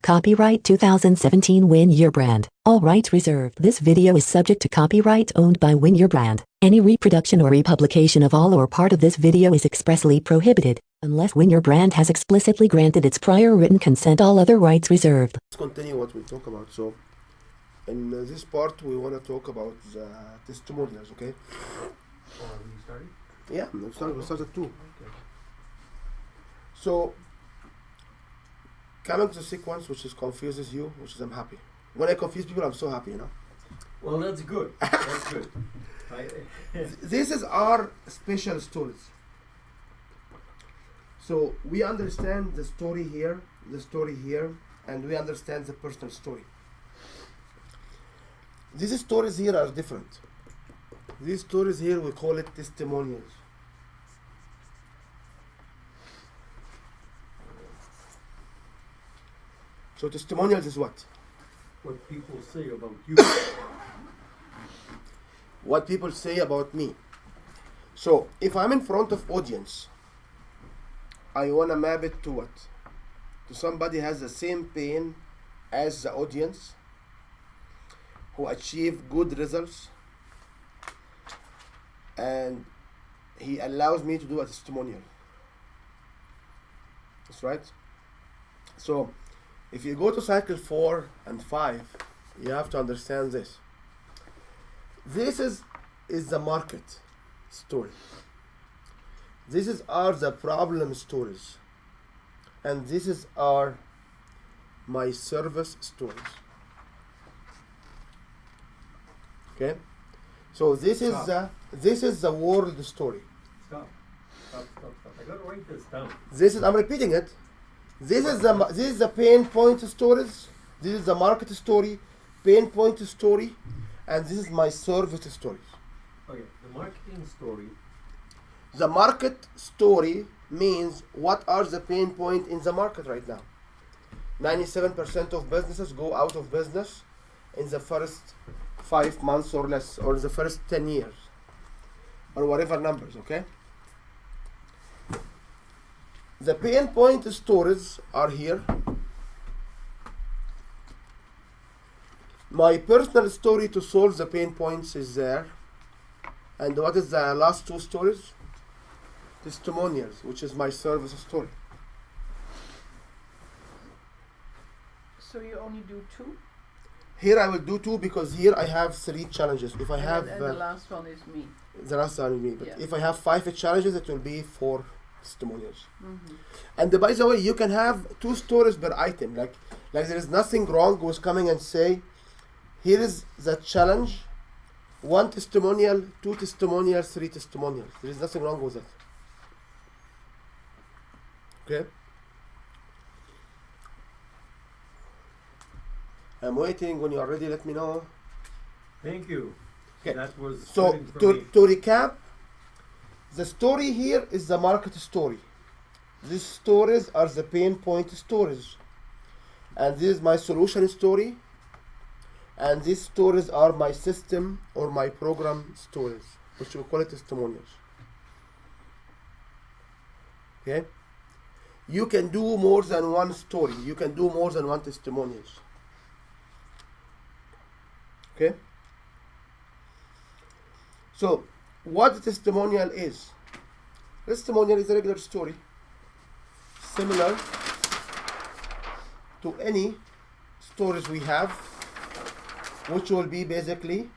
Copyright 2017 Win Your Brand. All rights reserved. This video is subject to copyright owned by Win Your Brand. Any reproduction or republication of all or part of this video is expressly prohibited, unless Win Your Brand has explicitly granted its prior written consent. All other rights reserved. Let's continue what we talk about. So, in this part, we want to talk about the testimonials, okay? Are we starting? Yeah, we started at 2. Okay. So, coming to the sequence, which is confuses you, which is I'm happy. When I confuse people, I'm so happy, you know? Well, that's good. That's good. This is our special stories. So, we understand the story here, and we understand the personal story. These stories here are different. These stories here, we call it testimonials. So testimonials is what? What people say about you. What people say about me. So if I'm in front of audience, I want to map it to what? To somebody has the same pain as the audience, who achieve good results, and he allows me to do a testimonial. That's right. So if you go to cycle 4 and 5, you have to understand this. This is the market story. This are the problem stories. And this are my service stories. Okay? So this is the world story. Stop. I gotta write this down. I'm repeating it. This is the pain point stories. This is the market story, pain point story, and this is my service stories. Okay, the marketing story. The market story means what are the pain point in the market right now. 97% of businesses go out of business in the first 5 months or less, or the first 10 years, or whatever numbers, okay? The pain point stories are here. My personal story to solve the pain points is there. And what is the last 2 stories? Testimonials, which is my service story. So you only do 2? Here I will do 2 because here I have 3 challenges. If I have and the last one is me. the last one is me, but Yeah. if I have 5 challenges, it will be 4 testimonials. Mm-hmm. And by the way, you can have 2 stories per item. Like there is nothing wrong with coming and say, here is the challenge, 1 testimonial, 2 testimonials, 3 testimonials. There is nothing wrong with it. Okay? I'm waiting. When you are ready, let me know. Thank you. Okay. That was So fitting for to me. recap, the story here is the market story. These stories are the pain point stories. And this is my solution story. And these stories are my system or my program stories, which we call it testimonials. Okay? You can do more than 1 story. You can do more than 1 testimonials. Okay? So, what the testimonial is? Testimonial is a regular story, similar to any stories we have, which will be basically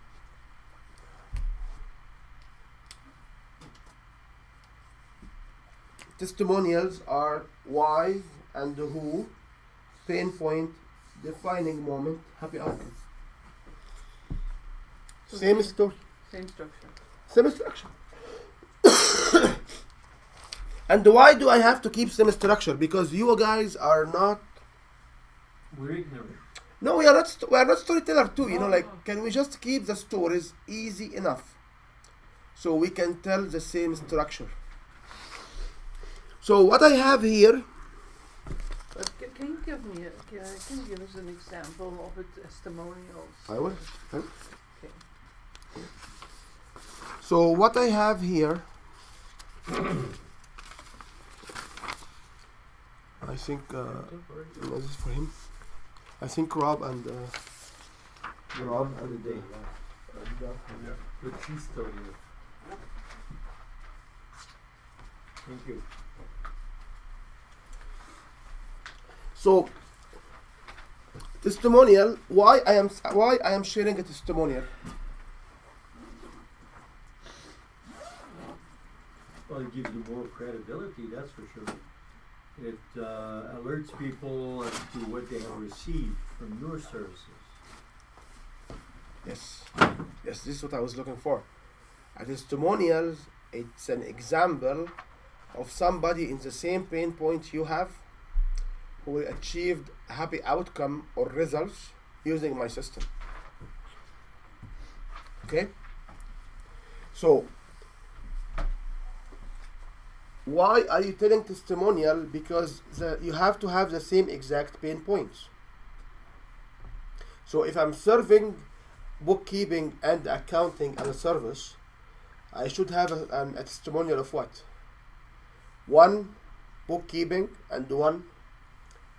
testimonials are why and who, pain point, defining moment, happy outcome. So Same story. Same structure. Same structure. And why do I have to keep same structure? Because you guys are not. We're ignorant. No, we are not. We are not storyteller too. You know, No, like, no. can we just keep the stories easy enough, so we can tell the same structure? So what I have here. But can you give me can you give us an example of a testimonial? I will. Okay. So what I have here. I think this is for him. I think Rob and Day. Yeah. But she's still here. Thank you. So testimonial. Why I am sharing a testimonial? Well, it gives you more credibility, that's for sure. It alerts people as to what they have received from your services. Yes, this is what I was looking for. A testimonial. It's an example of somebody in the same pain point you have, who achieved a happy outcome or results using my system. Okay? So, why are you telling testimonial? Because you have to have the same exact pain points. So if I'm serving bookkeeping and accounting as a service, I should have a testimonial of what? One bookkeeping and one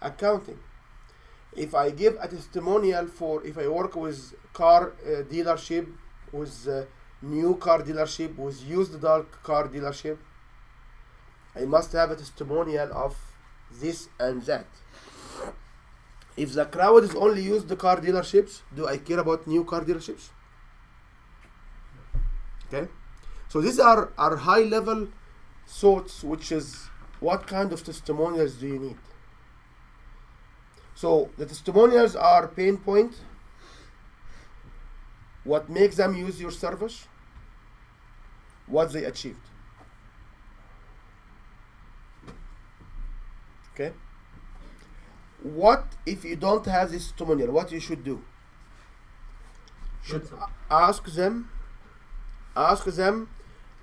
accounting. If I give a testimonial for if I work with car dealership, with new car dealership, with used car dealership, I must have a testimonial of this and that. If the crowd is only used the car dealerships, do I care about new car dealerships? Okay, so these are high level thoughts, which is what kind of testimonials do you need? So the testimonials are pain point, what makes them use your service, what they achieved. Okay. What if you don't have this testimonial? What you should do? Should ask them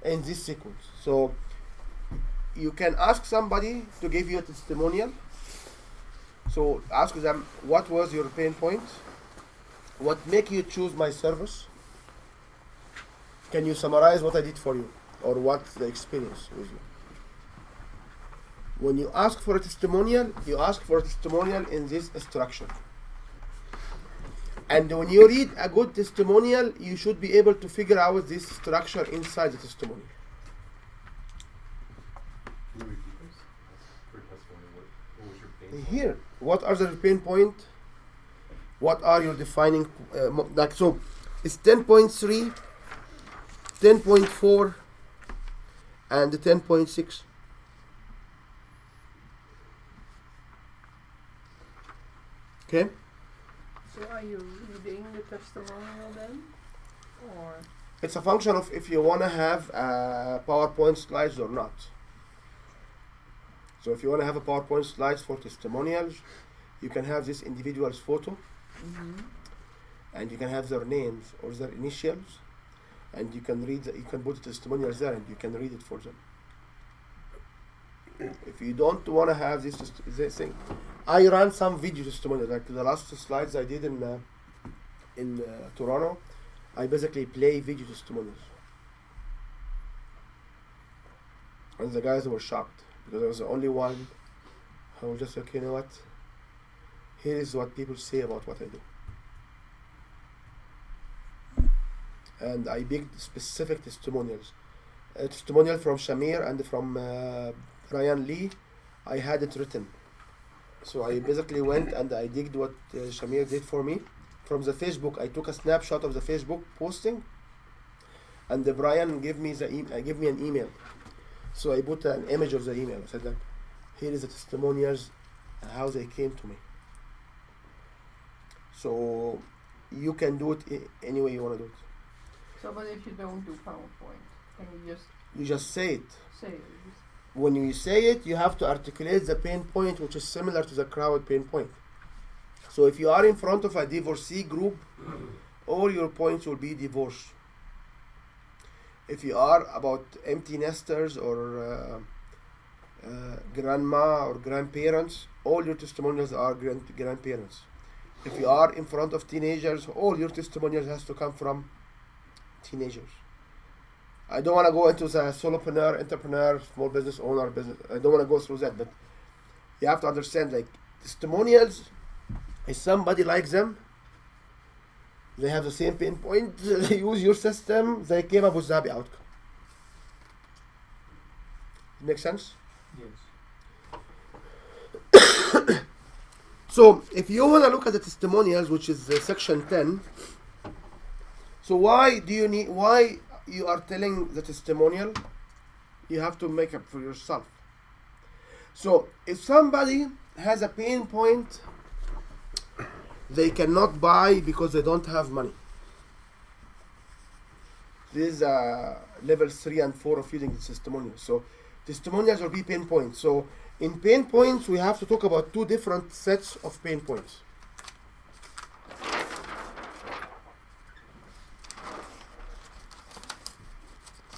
in this sequence. So you can ask somebody to give you a testimonial. So ask them, what was your pain point? What make you choose my service? Can you summarize what I did for you, or what's the experience with you? When you ask for a testimonial, you ask for a testimonial in this structure. And when you read a good testimonial, you should be able to figure out this structure inside the testimonial. Can you repeat this? For testimony, what was your pain point? Here, what are the pain point? What are your defining, like, so it's 10.3, 10.4, and 10.6. Okay? So are you reading the testimonial then? Or It's a function of if you want to have PowerPoint slides or not. So if you want to have a PowerPoint slides for testimonials, you can have this individual's photo, and you can have their names or their initials, and you can read. You can put the testimonials there, and you can read it for them. If you don't want to have this thing, I ran some video testimonials. Like the last slides I did in Toronto, I basically play video testimonials, and the guys were shocked because I was the only one. I was just like, you know what? Here is what people say about what I do. And I picked specific testimonials. A testimonial from Shamir and from Brian Lee. I had it written. So I basically went and I did what Shamir did for me. From the Facebook, I took a snapshot of the Facebook posting, and Brian gave me an email. So I put an image of the email. I said that here is the testimonials, how they came to me. So you can do it any way you want to do it. so, but if you don't do PowerPoint, can you You just say it. say it? When you say it, you have to articulate the pain point, which is similar to the crowd pain point. So if you are in front of a divorcee group, all your points will be divorce. If you are about empty nesters or grandma or grandparents, all your testimonials are grandparents. If you are in front of teenagers, all your testimonials has to come from teenagers. I don't want to go into the solopreneur, entrepreneur, small business owner business. I don't want to go through that, but you have to understand, like, testimonials If somebody likes them, they have the same pain point, they use your system, they came up with the happy outcome. Make sense? Yes. So if you want to look at the testimonials, which is section 10, so why you are telling the testimonial? You have to make up for yourself. So if somebody has a pain point they cannot buy because they don't have money. This is level 3 and 4 of using the testimonials. So testimonials will be pain points. So in pain points, we have to talk about two different sets of pain points.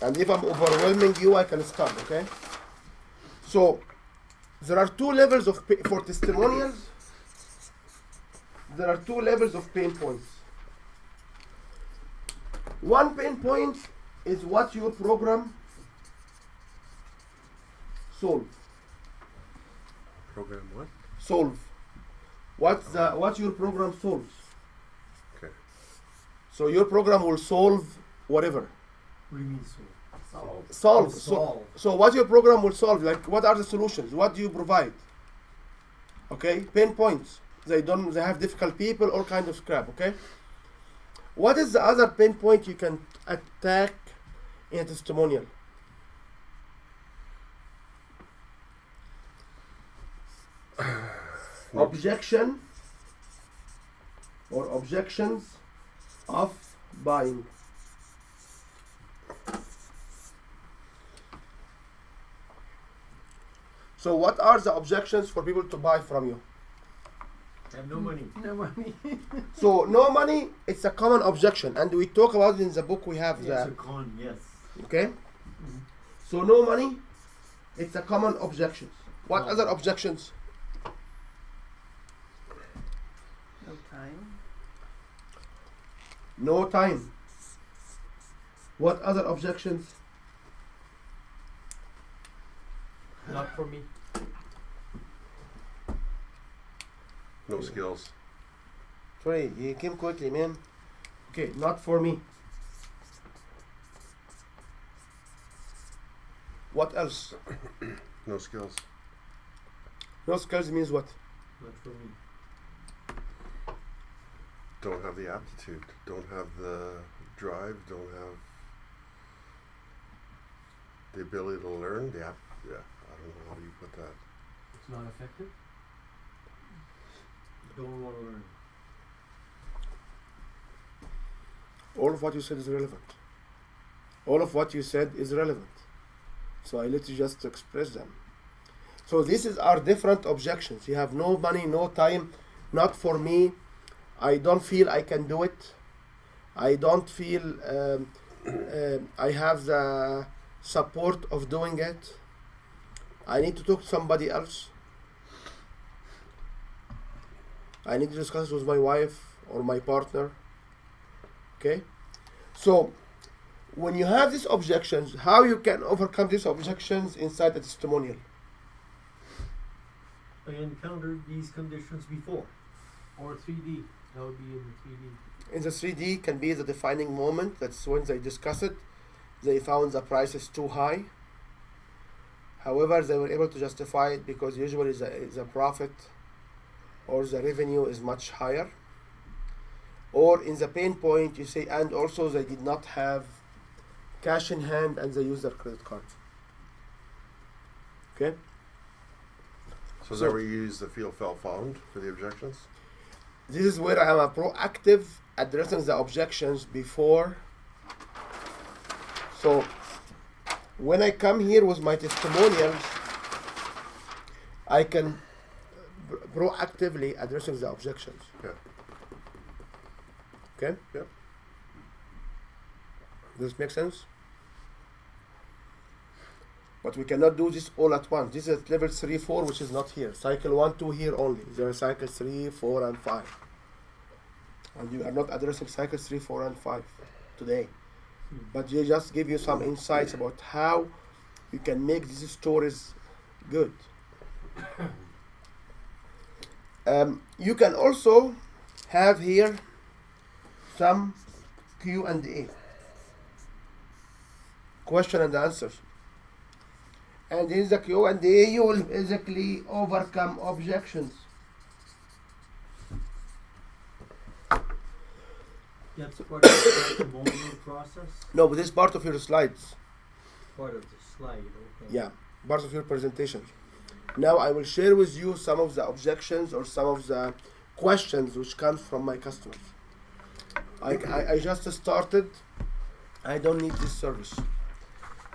And if I'm overwhelming you, I can stop, okay? So there are two levels of for testimonials. There are two levels of pain points. One pain point is what your program solve. Program what? Solve. What your program solves. Okay. So your program will solve whatever. What do you mean solve? Solve. Solve. So what your program will solve, like what are the solutions? What do you provide? Okay, pain points. They have difficult people, all kinds of crap, okay? What is the other pain point you can attack in a testimonial? Objection or objections of buying. So what are the objections for people to buy from you? I have no money. No money. So no money, it's a common objection, and we talk about it in the book. We have It's the a con, yes. okay. So no money, it's a common objection. What No. other objections? No time. No time. What other objections? Not for me. No skills. Sorry, you came quickly, man. Okay, not for me. What else? No skills. No skills means what? Not for me. Don't have the aptitude. Don't have the drive. Don't have the ability to learn. Yeah, I don't know how do you put that. It's not effective? Don't want to learn. All of what you said is relevant. All of what you said is relevant. So I let you just express them. So this is our different objections. You have no money, no time, not for me. I don't feel I can do it. I don't feel I have the support of doing it. I need to talk to somebody else. I need to discuss with my wife or my partner. Okay? So when you have these objections, how you can overcome these objections inside the testimonial? I encountered these conditions before. Or 3D. That would be in the 3D. In the 3D can be the defining moment. That's when they discuss it. They found the price is too high. However, they were able to justify it because usually the profit or the revenue is much higher. Or in the pain point, you say, and also they did not have cash in hand and they use their credit card. Okay? So is So- that where you use the feel, felt, found for the objections? This is where I am a proactive addressing the objections before. So when I come here with my testimonials, I can proactively addressing the objections. Yeah. Okay? Yep. Does this make sense? But we cannot do this all at once. This is level 3, 4, which is not here. Cycle 1, 2 here only. There are cycles 3, 4, and 5. And you are not addressing cycles 3, 4, and 5 today. But they just give you some insights about how you can make these stories good. You can also have here some Q&A, question and answers. And in the Q&A, you will basically overcome objections. That's part of the testimonial process, No, but this is part of your slides. part of the slide, okay. Yeah, part of your presentation. Now I will share with you some of the objections or some of the questions which come from my customers. I just started. I don't need this service.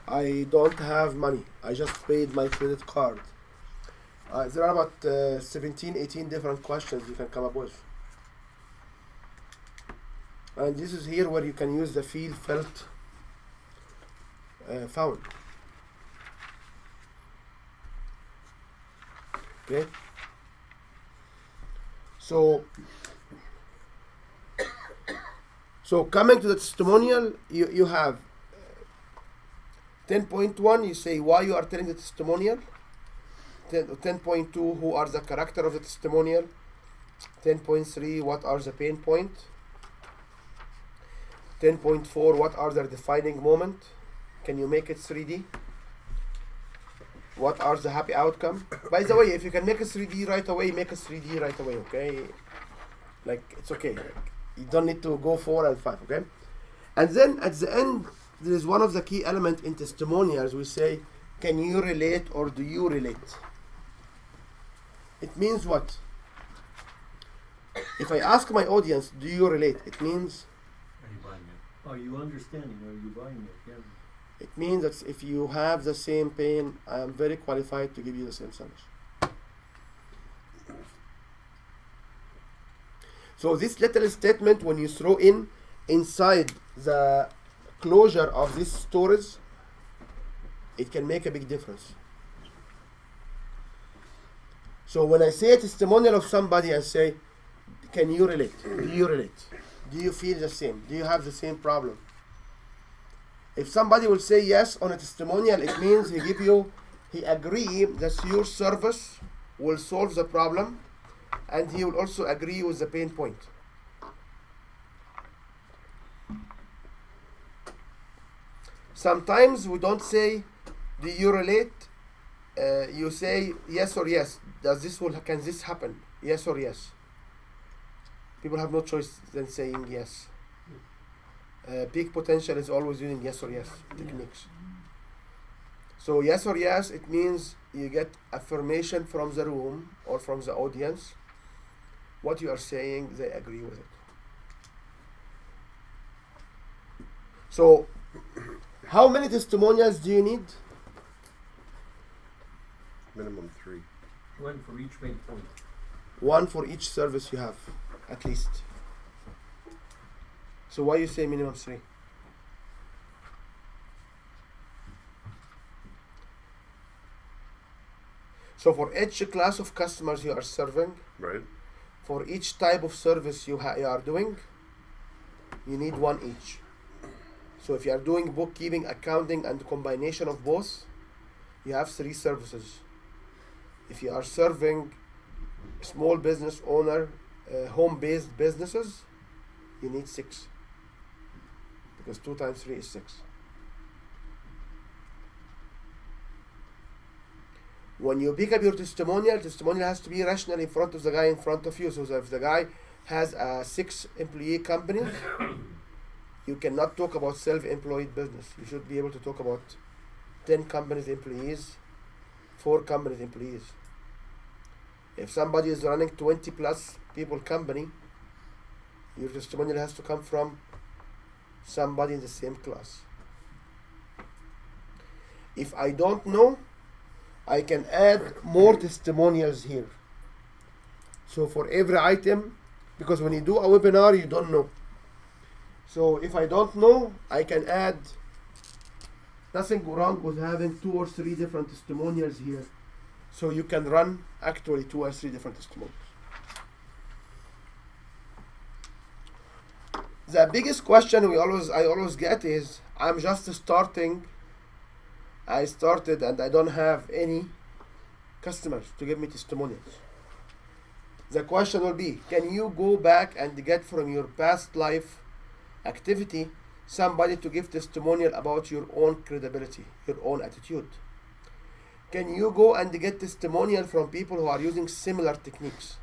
I don't have money. I just paid my credit card. There are about 17, 18 different questions you can come up with. And this is here where you can use the felt found. Okay. So coming to the testimonial, you have 10.1, you say why you are telling the testimonial. 10.2, who are the character of the testimonial. 10.3, what are the pain points. 10.4, what are their defining moment? Can you make it 3D? What are the happy outcome? By the way, if you can make a 3D right away, make a 3D right away, okay? Like, it's okay. Like, you don't need to go 4 and 5, okay? And then at the end, there is one of the key elements in testimonials. We say, can you relate or do you relate? It means what? If I ask my audience, do you relate? It means, Are you buying it? Are you understanding, are you buying it, yeah? it means that if you have the same pain, I am very qualified to give you the same service. So this little statement, when you throw in inside the closure of this storage, it can make a big difference. So when I say a testimonial of somebody, I say, can you relate? Do you relate? Do you feel the same? Do you have the same problem? If somebody will say yes on a testimonial, it means he agree that your service will solve the problem, and he will also agree with the pain point. Sometimes we don't say, do you relate? You say yes or yes. Can this happen? Yes or yes. People have no choice than saying yes. Peak potential is always using yes or yes techniques. So yes or yes, it means you get affirmation from the room or from the audience. What you are saying, they agree with it. So how many testimonials do you need? Minimum 3. One for each pain point. One for each service you have, at least. So why you say minimum 3? So for each class of customers you are serving, Right? for each type of service you are doing, you need one each. So if you are doing bookkeeping, accounting, and combination of both, you have 3 services. If you are serving small business owner, home-based businesses, you need 6. Because 2 times 3 is 6. When you pick up your testimonial has to be rational in front of the guy in front of you. So if the guy has a 6 employee company, you cannot talk about self-employed business. You should be able to talk about 10 companies employees, 4 companies employees. If somebody is running 20 plus people company, your testimonial has to come from somebody in the same class. If I don't know, I can add more testimonials here. So for every item, because when you do a webinar, you don't know. So if I don't know, I can add. Nothing wrong with having 2 or 3 different testimonials here. So you can run actually 2 or 3 different testimonials. The biggest question I always get is, I'm just starting. I started and I don't have any customers to give me testimonials. The question will be, can you go back and get from your past life activity somebody to give testimonial about your own credibility, your own attitude? Can you go and get testimonial from people who are using similar techniques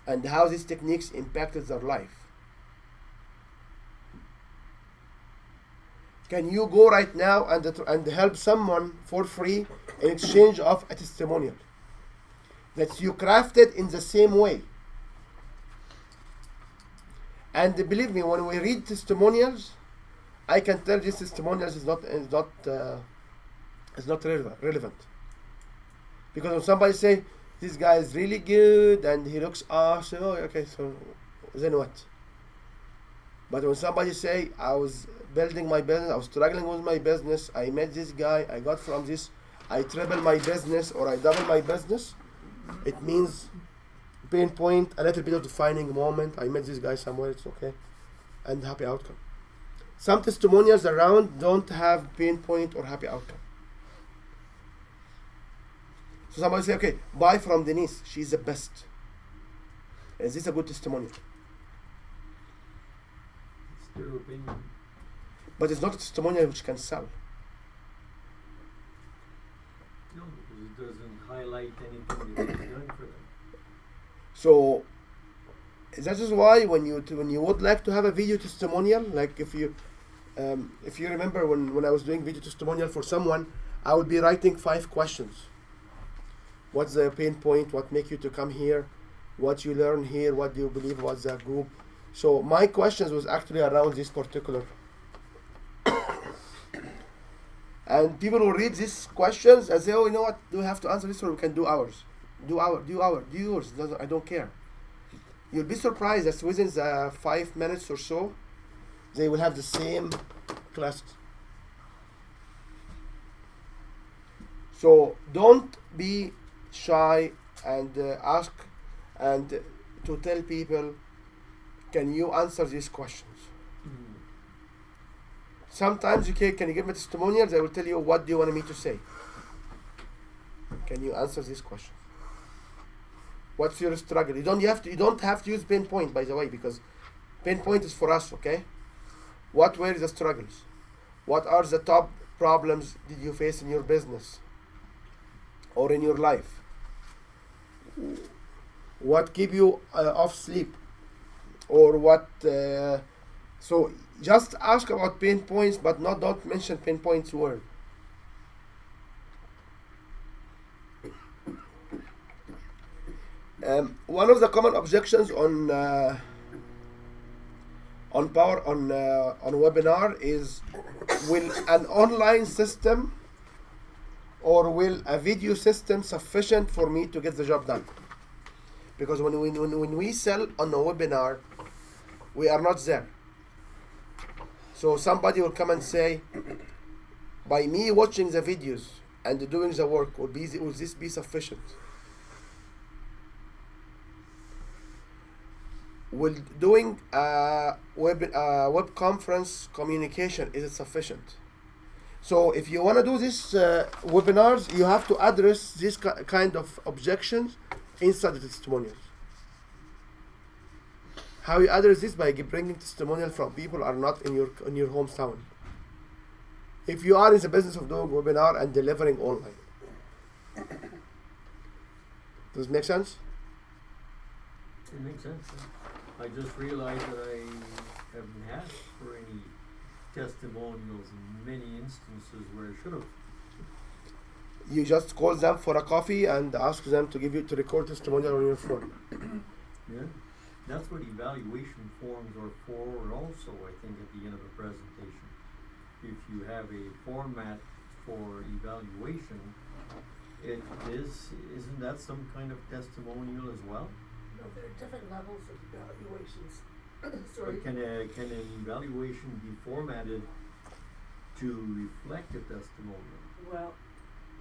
and how these techniques impacted their life? Can you go right now and help someone for free in exchange of a testimonial that you crafted in the same way? And believe me, when we read testimonials, I can tell these testimonials is not relevant. Because when somebody say this guy is really good and he looks awesome, oh, okay, so then what? But when somebody say I was building my business, I was struggling with my business, I met this guy, I got from this, I triple my business or I double my business, it means pinpoint a little bit of defining moment. I met this guy somewhere, it's okay, and happy outcome. Some testimonials around don't have pinpoint or happy outcome. So somebody say, okay, buy from Denise, she's the best. Is this a good testimonial? It's their opinion. But it's not a testimonial which can sell. No, because it doesn't highlight anything that they've done for them. So that is why when you would like to have a video testimonial, like if you remember when I was doing video testimonial for someone, I would be writing 5 questions. What's the pain point? What make you to come here? What you learn here? What do you believe? What's the group? So my questions was actually around this particular. And people will read these questions and say, oh, you know what? Do we have to answer this or we can do ours? Do yours. I don't care. You'll be surprised that within the 5 minutes or so, they will have the same classes. So don't be shy and ask and to tell people, can you answer these questions? Sometimes can you give me testimonials? I will tell you, what do you want me to say? Can you answer these questions? What's your struggle? You don't have to use pinpoint, by the way, because pinpoint is for us, okay? What were the struggles? What are the top problems did you face in your business or in your life? What keep you off sleep? Or what? So just ask about pain points, but don't mention pain points word. One of the common objections on webinar is, will an online system or will a video system sufficient for me to get the job done? Because when we sell on a webinar, we are not there. So somebody will come and say, by me watching the videos and doing the work, will this be sufficient? Will doing a web conference communication, is it sufficient? So if you want to do these webinars, you have to address this kind of objections inside the testimonials. How you address this? By bringing testimonial from people are not in your hometown. If you are in the business of doing webinar and delivering online. Does it make sense? It makes sense. I just realized that I haven't asked for any testimonials in many instances where I should have. You just call them for a coffee and ask them to record testimonial on your phone. Yeah, that's what evaluation forms are for also, I think, at the end of a presentation. If you have a format for evaluation, isn't that some kind of testimonial as well? No, there are different levels of evaluations. Sorry. But can an evaluation be formatted to reflect a testimonial? Well,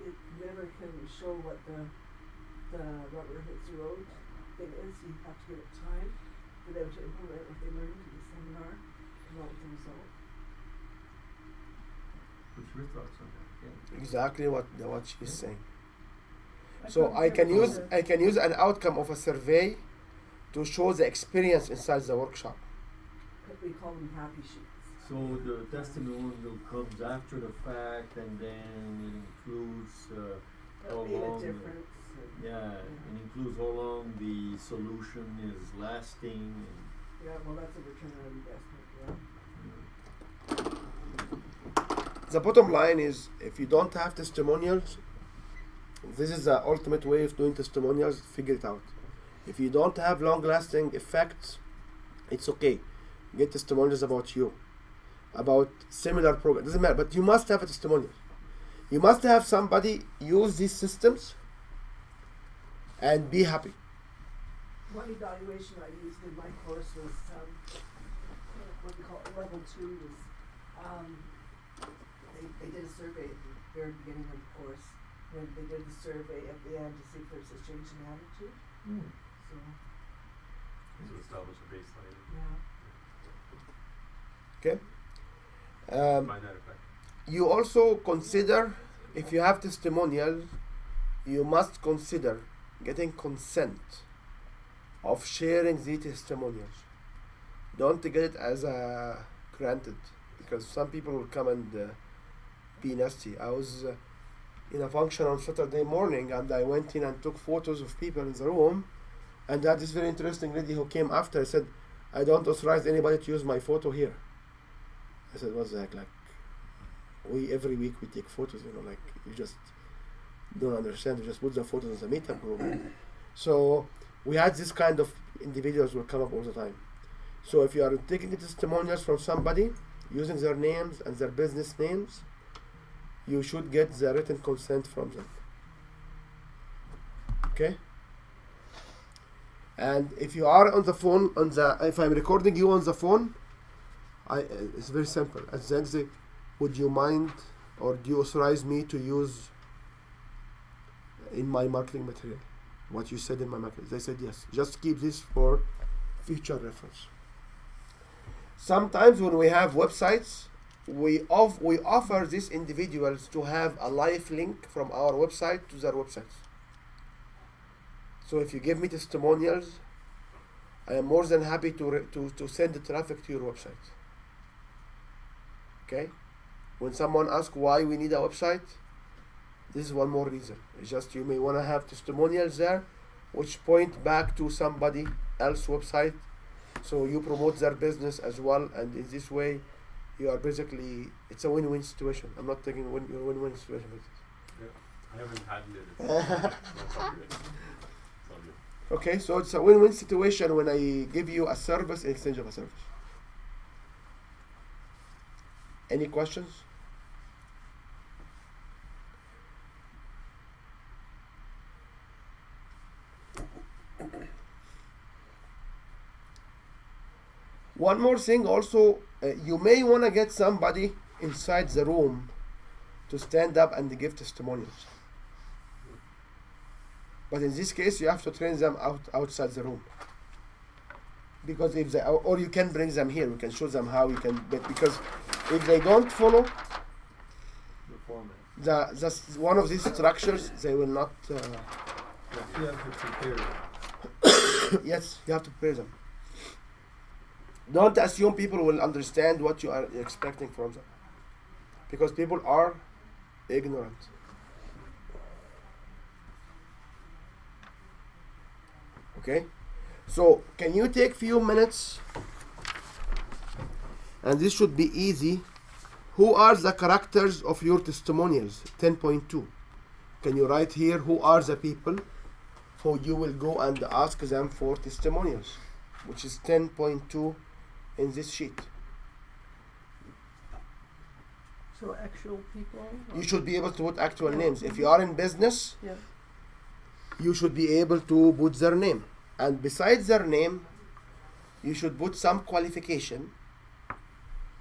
it never can show what the rubber hits the road thing is. You have to give it time for them to implement what they learned in the seminar, come out with the result. What's your thoughts on that? Yeah. Exactly what she's saying. So couldn't I can tell you use I can use an outcome of a survey to show the experience inside the workshop. We call them happy sheets. So the testimonial comes after the fact, and then it includes how That made a long. difference. and- Yeah, it includes how long the solution is lasting. Yeah, well, that's a return on investment, yeah. The bottom line is, if you don't have testimonials, this is the ultimate way of doing testimonials. Figure it out. If you don't have long-lasting effects, it's okay. Get testimonials about you, about similar programs. Doesn't matter, but you must have a testimonial. You must have somebody use these systems and be happy. One evaluation I used in my course was, what we call level 2 was, they did a survey at the very beginning of the course, and they did the survey at the end to see if there's a change in attitude, so, To establish a baseline. yeah. Okay. Find that effect. You also consider, if you have testimonials, you must consider getting consent of sharing the testimonials. Don't get it as a granted, because some people will come and be nasty. I was in a function on Saturday morning, and I went in and took photos of people in the room, and that is very interesting lady who came after said, "I don't authorize anybody to use my photo here." I said, "What's the heck? Like, every week we take photos, like you just don't understand. You just put the photos in the meetup group." So we had this kind of individuals will come up all the time. So if you are taking testimonials from somebody using their names and their business names, you should get the written consent from them. Okay? And if you are on the phone, if I'm recording you on the phone, it's very simple. At the end, say, would you mind or do you authorize me to use in my marketing material what you said in my marketing? They said yes. Just keep this for future reference. Sometimes when we have websites, we offer these individuals to have a live link from our website to their websites. So if you give me testimonials, I am more than happy to send the traffic to your website. Okay? When someone asks why we need a website, this is one more reason. It's just you may want to have testimonials there which point back to somebody else's website, so you promote their business as well, and in this way you are basically, it's a win-win situation. I'm not taking win-win situation with this. I haven't patented it. That's all good. It's all good. Okay, so it's a win-win situation when I give you a service in exchange of a service. Any questions? One more thing also, you may want to get somebody inside the room to stand up and give testimonials. But in this case, you have to train them outside the room. Because if they, or you can bring them here, we can show them how you can, because if they don't follow The format. one of these structures, they will not, But you have to prepare it. yes, you have to prepare them. Don't assume people will understand what you are expecting from them, because people are ignorant. Okay, so can you take few minutes, and this should be easy. Who are the characters of your testimonials? 10.2. Can you write here who are the people who you will go and ask them for testimonials, which is 10.2 in this sheet. So actual people? You should be able to put actual names. If you are in business, Yeah. you should be able to put their name. And besides their name, you should put some qualification,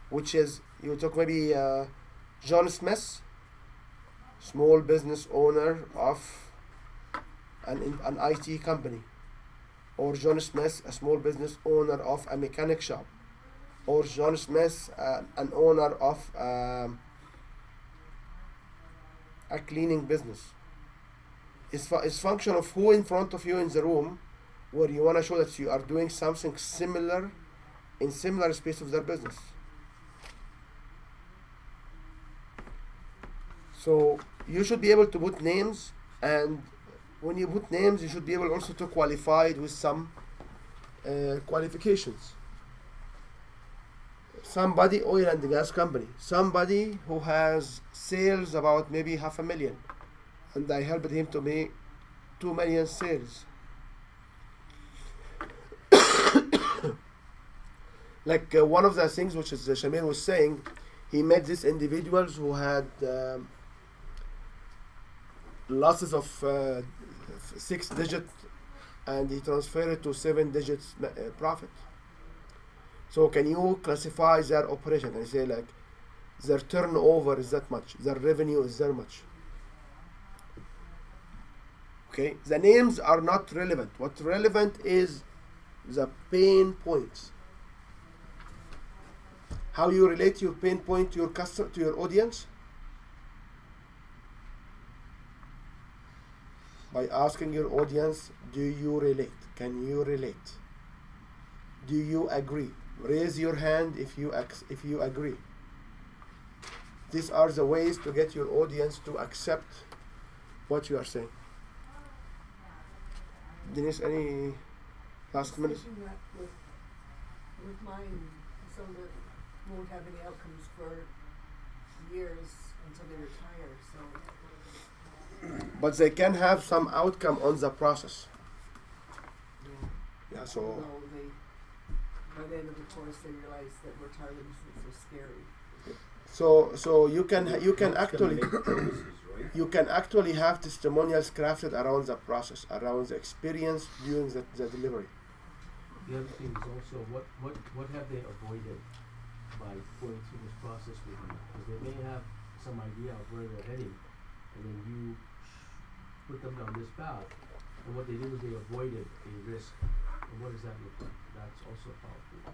which is, you talk maybe John Smith, small business owner of an IT company, or John Smith, a small business owner of a mechanic shop, or John Smith, an owner of a cleaning business. It's function of who in front of you in the room, where you want to show that you are doing something similar in similar space of their business. So you should be able to put names, and when you put names, you should be able also to qualify it with some qualifications. Somebody, oil and gas company, somebody who has sales about maybe $500,000, and I helped him to make 2 million sales. Like one of the things which is Shamir was saying, he met these individuals who had losses of 6 digit, and he transferred it to 7 digits profit. So can you classify their operation and say like their turnover is that much, their revenue is that much? Okay, the names are not relevant. What's relevant is the pain points. How you relate your pain point to your customer, to your audience? By asking your audience, do you relate? Can you relate? Do you agree? Raise your hand if you agree. These are the ways to get your audience to accept what you are saying. Denise, any last minute? Thinking that with mine, some of it won't have any outcomes for years until they retire. So But they can have some outcome on the process. yeah, Yeah, so although they, by the end of the course, they realize that retirement isn't so scary. so you can That's gonna actually make choices, right? you can actually have testimonials crafted around the process, around the experience during the delivery. The other thing is also what have they avoided by going through this process with you? Because they may have some idea of where they're heading, and then you put them down this path, and what they did was they avoided a risk. And what does that look like? That's also powerful.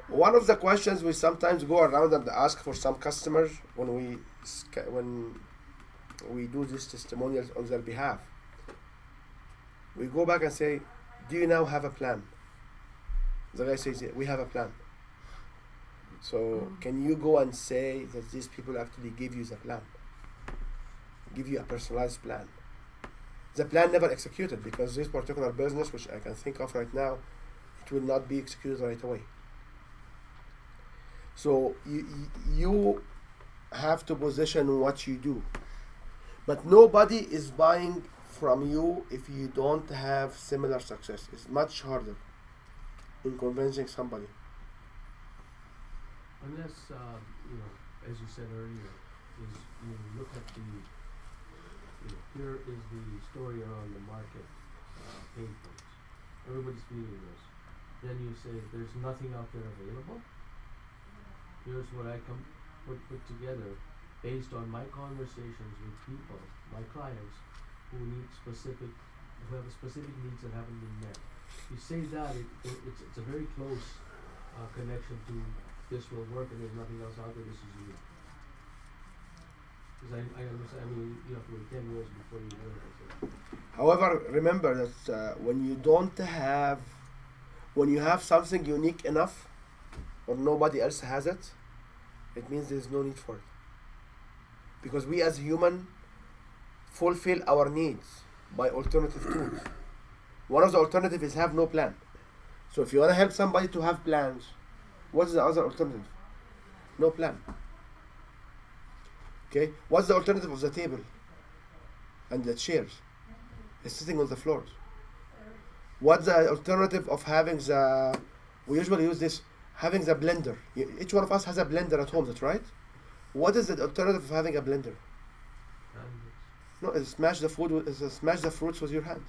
One of the questions we sometimes go around and ask for some customers when we do these testimonials on their behalf, we go back and say, do you now have a plan? The guy says, yeah, we have a plan. So can you go and say that these people actually give you the plan? Give you a personalized plan. The plan never executed, because this particular business, which I can think of right now, it will not be executed right away. So you have to position what you do, but nobody is buying from you if you don't have similar success. It's much harder in convincing somebody. Unless, as you said earlier, is you look at the, here is the story around the market, pain points. Everybody's feeling this. Then you say, there's nothing out there available. Here's what I put together based on my conversations with people, my clients, who have specific needs that haven't been met. You say that, it's a very close connection to this will work and there's nothing else out there, this is you. Because I understand, you have to wait 10 years before you learn it. However, remember that when you have something unique enough, or nobody else has it, it means there's no need for it. Because we as human fulfill our needs by alternative tools. One of the alternatives is have no plan. So if you want to help somebody to have plans, what's the other alternative? No plan. Okay, what's the alternative of the table and the chairs? It's sitting on the floors. What's the alternative of having we usually use this, having the blender. Each one of us has a blender at home, that's right? What is the alternative of having a blender? No, it's smash the fruits with your hand.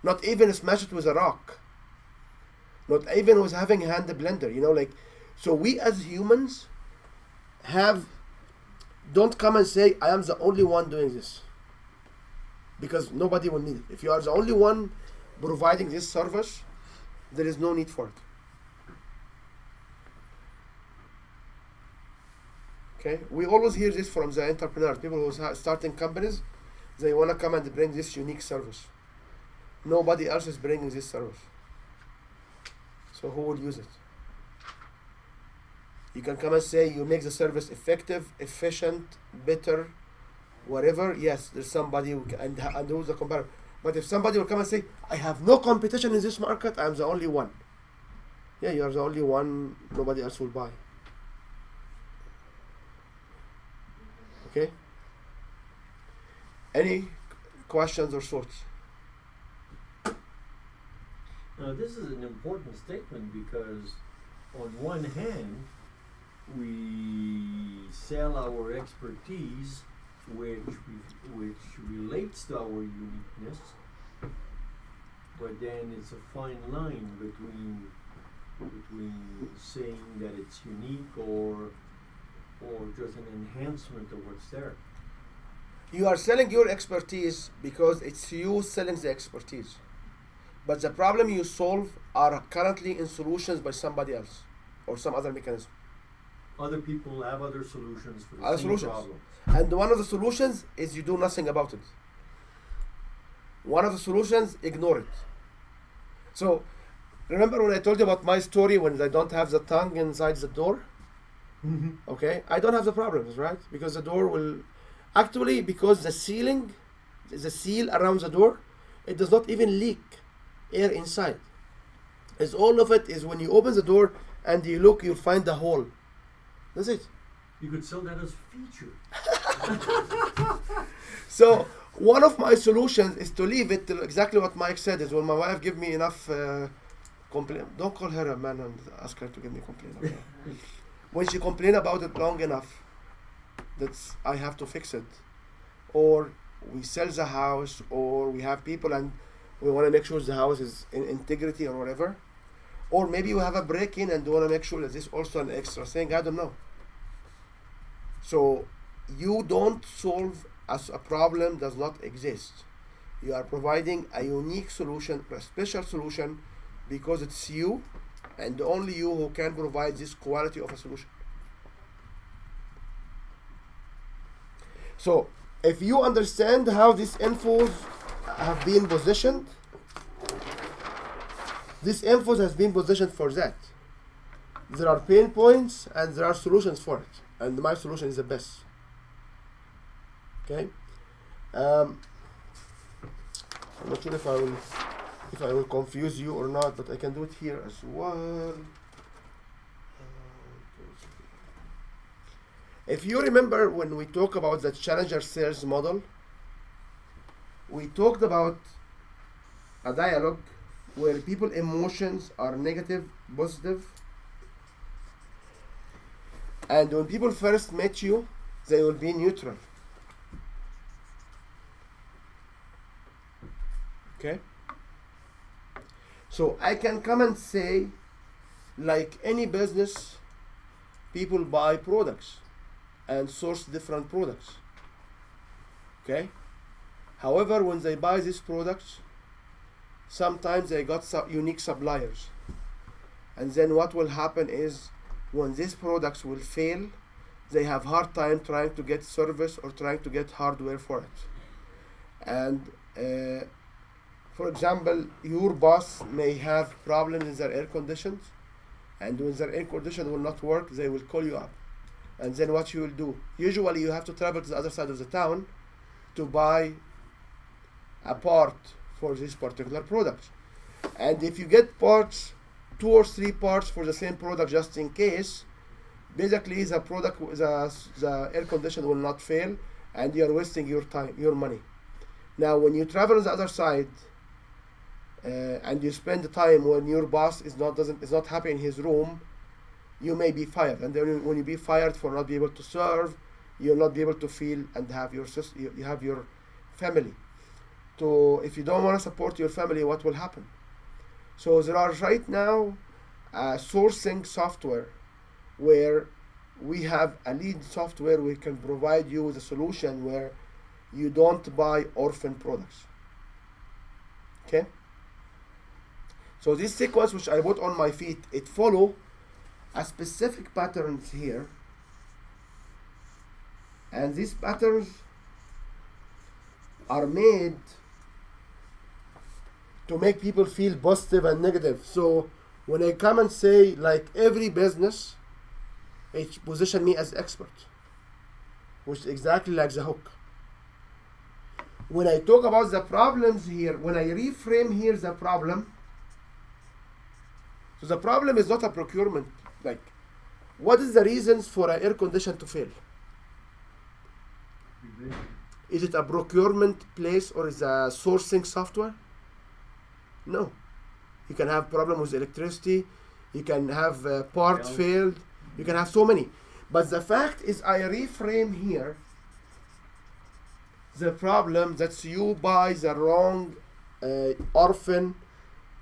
Not even smash it with a rock. Not even with having a hand blender, so we as humans don't come and say, I am the only one doing this. Because nobody will need it. If you are the only one providing this service, there is no need for it. Okay, we always hear this from the entrepreneurs, people who are starting companies. They want to come and bring this unique service. Nobody else is bringing this service. So who will use it? You can come and say you make the service effective, efficient, better, whatever. Yes, there's somebody who can, and who's the comparator. But if somebody will come and say, I have no competition in this market, I'm the only one. Yeah, you're the only one, nobody else will buy. Okay? Any questions or thoughts? Now, this is an important statement because, on one hand, we sell our expertise, which relates to our uniqueness, but then it's a fine line between saying that it's unique or just an enhancement of what's there. You are selling your expertise because it's you selling the expertise. But the problem you solve are currently in solutions by somebody else or some other mechanism. Other people have other solutions for the Other same solutions. problem. And one of the solutions is you do nothing about it. One of the solutions, ignore it. So, remember when I told you about my story when I don't have the tongue inside the door? Okay, I don't have the problems, right? Because the door will, actually, because the seal around the door, it does not even leak air inside. As all of it is when you open the door and you look, you'll find the hole. That's it. You could sell that as a feature. So one of my solutions is to leave it to exactly what Mike said. Is when my wife give me enough complaint. Don't call her a man and ask her to give me complaint. Okay? When she complain about it long enough, that's I have to fix it, or we sell the house, or we have people and we want to make sure the house is in integrity or whatever, or maybe we have a break-in and we want to make sure that this is also an extra thing. I don't know. So you don't solve as a problem does not exist. You are providing a unique solution, a special solution, because it's you and only you who can provide this quality of a solution. So if you understand how these infos have been positioned, this infos has been positioned for that. There are pain points and there are solutions for it, and my solution is the best. Okay, I'm not sure if I will confuse you or not, but I can do it here as well. If you remember when we talk about the challenger sales model, we talked about a dialogue where people emotions are negative, positive, and when people first met you, they will be neutral. Okay? So I can come and say, like any business, people buy products and source different products. Okay? However, when they buy these products, sometimes they got unique suppliers. And then what will happen is, when these products will fail, they have hard time trying to get service or trying to get hardware for it. And for example, your boss may have problems in their air conditions, and when their air condition will not work, they will call you up. And then what you will do? Usually you have to travel to the other side of the town to buy a part for this particular product. And if you get parts, 2 or 3 parts for the same product just in case, basically the product, the air conditioner will not fail, and you are wasting your time, your money. Now when you travel on the other side, and you spend the time when your boss is not happy in his room, you may be fired. And then when you be fired for not be able to serve, you'll not be able to feel and have your you have your family. So if you don't want to support your family, what will happen? So there are right now sourcing software where we have a lead software we can provide you with a solution where you don't buy orphan products. Okay? So this sequence which I put on my feet, it follow a specific patterns here. And these patterns are made to make people feel positive and negative. So when I come and say, like, every business, it position me as expert, which is exactly like the hook. When I talk about the problems here, when I reframe here the problem, so the problem is not a procurement. Like, what is the reasons for an air condition to fail? Is it a procurement place or is a sourcing software? No. You can have problem with electricity. You can have part Well- failed. You can have so many. But the fact is, I reframe here the problem that you buy the wrong orphan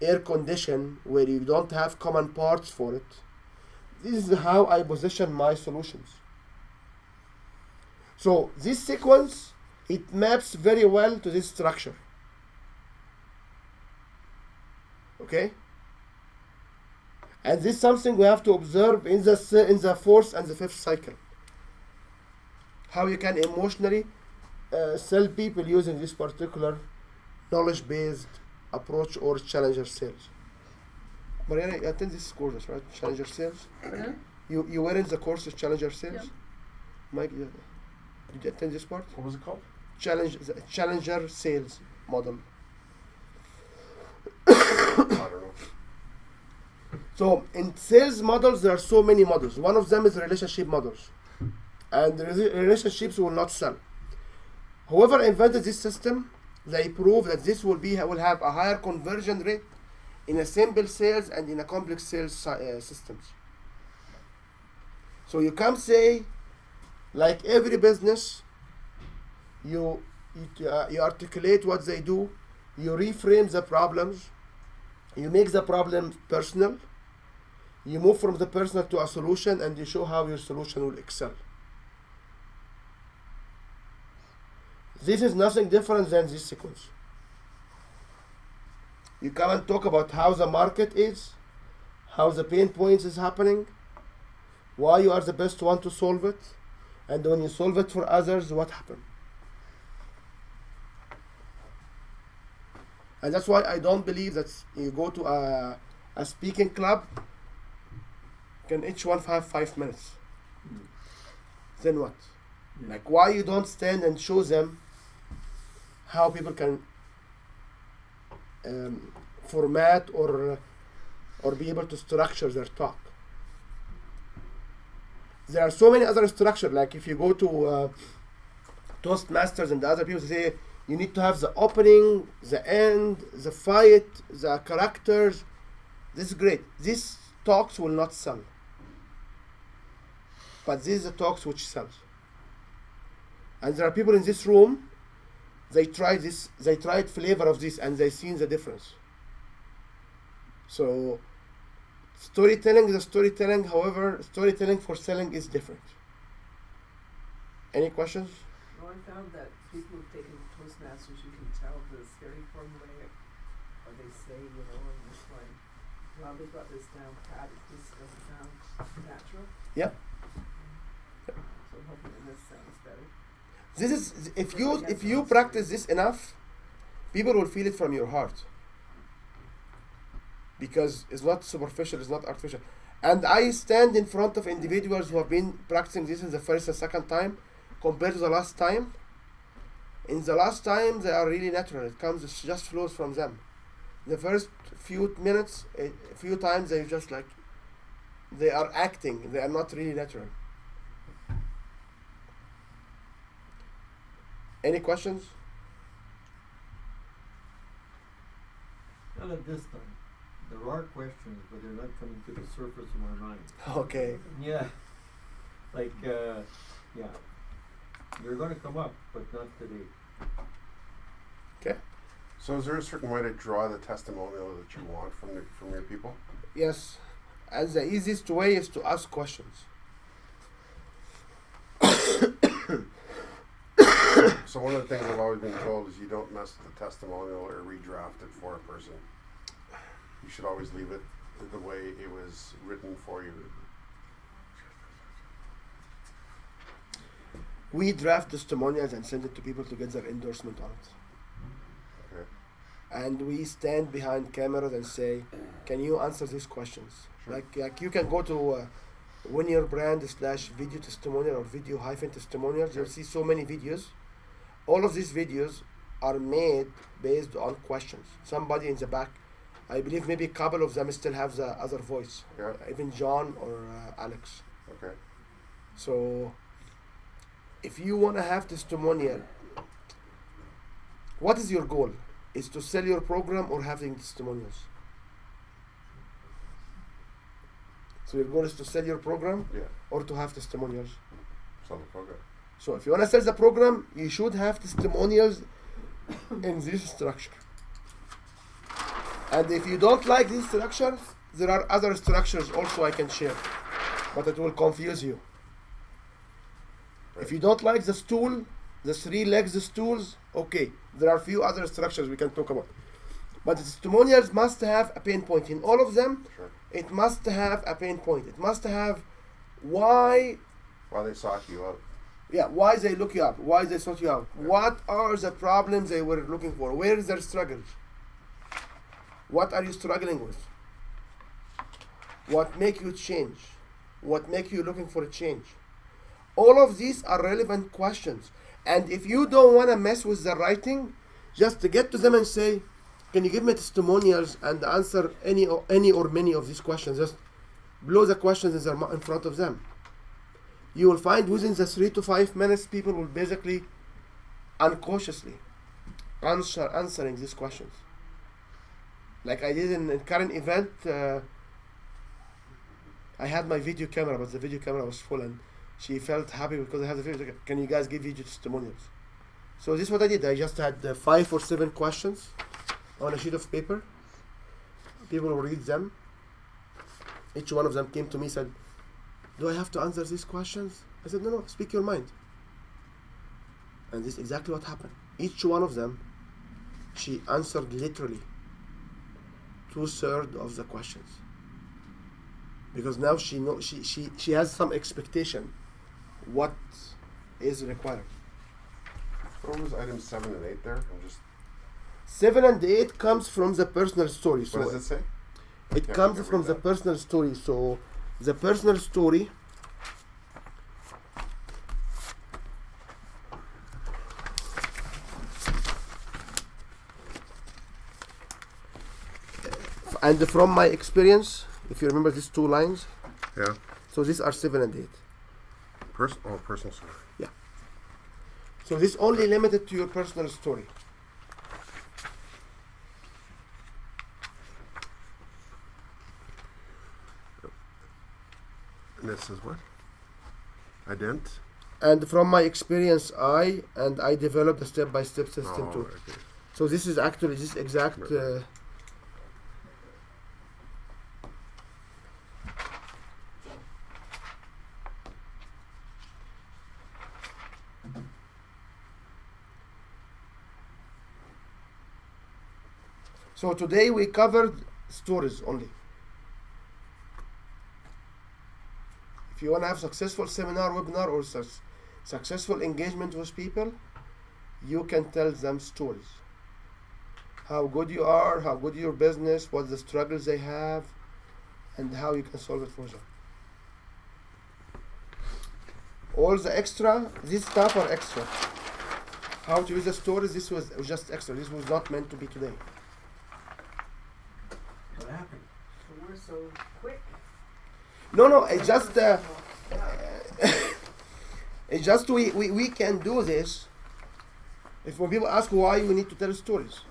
air condition where you don't have common parts for it. This is how I position my solutions. So this sequence, it maps very well to this structure. Okay? And this is something we have to observe in the fourth and the fifth cycle. How you can emotionally sell people using this particular knowledge-based approach or challenger sales. Mariana, you attend these courses, right? Challenger sales. Yeah. You were in the courses Challenger sales. Yeah. Mike, did you attend this part? What was it called? Challenger sales model. I don't know. So in sales models, there are so many models. One of them is relationship models, and relationships will not sell. Whoever invented this system, they prove that this will have a higher conversion rate in a simple sales and in a complex sales systems. So you can say, like every business, you articulate what they do, you reframe the problems, you make the problem personal, you move from the personal to a solution, and you show how your solution will excel. This is nothing different than this sequence. You come and talk about how the market is, how the pain points is happening, why you are the best one to solve it, and when you solve it for others, what happened. And that's why I don't believe that you go to a speaking club, can each one have 5 minutes. Then what? Yeah. Like, why you don't stand and show them how people can format or be able to structure their talk. There are so many other structures. Like if you go to Toastmasters and the other people say you need to have the opening, the end, the fight, the characters. This is great. These talks will not sell, but these are the talks which sells. And there are people in this room. They tried this. They tried flavor of this, and they seen the difference. So, storytelling is a storytelling. However, storytelling for selling is different. Any questions? Well, I found that people who've taken Toastmasters, you can tell that it's very formulaic. Or they say, you know, and it's like, well, they got this down pat. This doesn't sound natural. Yep. So I'm hoping that this sounds better. This is if you practice this enough, people will feel it from your heart. Because it's not superficial, it's not artificial. And I stand in front of individuals who have been practicing this in the first and second time compared to the last time. In the last time, they are really natural. It just flows from them. The first few minutes, a few times, they just like, they are acting. They are not really natural. Any questions? Not at this time. There are questions, but they're not coming to the surface of my mind. Okay. Yeah. Like, yeah. They're gonna come up, but not today. Okay. So is there a certain way to draw the testimonial that you want from your people? Yes. And the easiest way is to ask questions. So one of the things I've always been told is you don't mess with the testimonial or redraft it for a person. You should always leave it the way it was written for you. We draft testimonials and send it to people to get their endorsement on it. Okay. And we stand behind cameras and say, can you answer these questions? Sure. Like you can go to Win Your Brand /video testimonial or video testimonials. You'll see so many videos. All of these videos are made based on questions. Somebody in the back, I believe maybe a couple of them still have the other voice. Yeah. Even John or Alex. Okay. So if you want to have testimonial, what is your goal? Is to sell your program or having testimonials? So your goal is to sell your program Yeah. or to have testimonials? Sell the program. So if you want to sell the program, you should have testimonials in this structure. And if you don't like this structure, there are other structures also I can share, but it will confuse you. If you don't like the stool, the 3 legs stools, okay, there are few other structures we can talk about. But the testimonials must have a pain point. In all of them, Sure. it must have a pain point. It must have why They sought you out. why they look you up, why they sought you out, what are the problems they were looking for, where is their struggles, what are you struggling with, what make you change, what make you looking for a change. All of these are relevant questions, and if you don't want to mess with the writing, just to get to them and say, can you give me testimonials and answer any or many of these questions. Just blow the questions in front of them. You will find within the 3 to 5 minutes, people will basically unconsciously answering these questions. Like I did in current event, I had my video camera, but the video camera was full, and she felt happy because I had the video. Can you guys give video testimonials? So this is what I did. I just had 5 or 7 questions on a sheet of paper. People will read them. Each one of them came to me and said, do I have to answer these questions? I said, no, speak your mind. And this is exactly what happened. Each one of them, she answered literally 2/3 of the questions. Because now she knows, she has some expectation what is required. What was items 7 and 8 there? I'm just. 7 and 8 comes from the personal story. What does it say? It Yeah, comes I can from read the that. personal story. So the personal story and from my experience, if you remember these 2 lines, Yeah. so these are 7 and 8. Personal story. So this only limited to your personal story. And this is what? Ident? And from my experience, I developed a step-by-step system too. Okay. So this is actually this exact. So today we covered stories only. If you want to have successful seminar, webinar, or successful engagement with people, you can tell them stories. How good you are, how good your business, what the struggles they have, and how you can solve it for them. All the extra, this stuff are extra. How to use the stories, this was just extra. This was not meant to be today. What happened? We're so quick. No, it's just it's just we can do this if when people ask why we need to tell stories.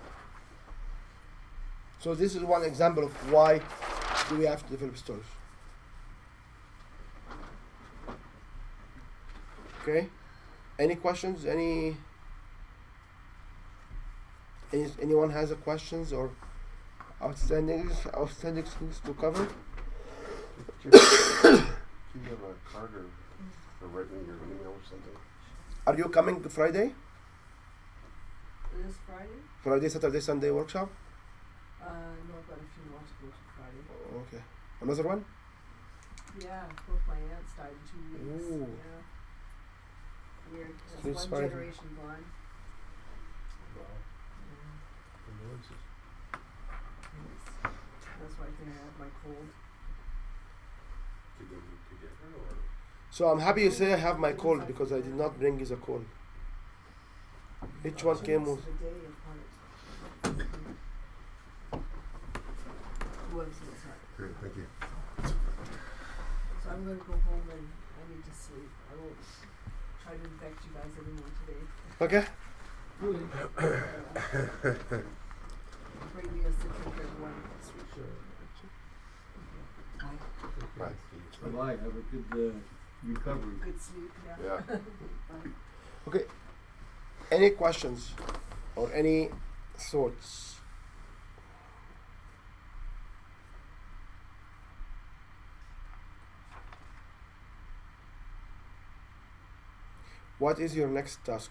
So this is one example of why do we have to develop stories. Okay, any questions? Anyone has a questions or outstanding things to cover? Do you have a card or writing your email or something? Are you coming to Friday? This Friday? Friday, Saturday, Sunday workshop? No, I've got a few more to go to Friday. Okay. Another one? Yeah, both my aunts died in 2 weeks. Ooh. Yeah. Weird. Feel That's one sorry. generation gone. Wow, condolences. That's why I think I have my cold. Did they meet together or? So I'm happy you say I have my cold because I did not bring you the cold. Which one came with? The day apart. Who else is that? Great, thank you. So I'm gonna go home and I need to sleep. I won't try to infect you guys anymore today. Okay. Bring me a citric everyone. Sure. Bye. Bye. Bye-bye, have a good recovery. Good sleep, yeah. Yeah. Bye. Okay. Any questions or any thoughts? What is your next task?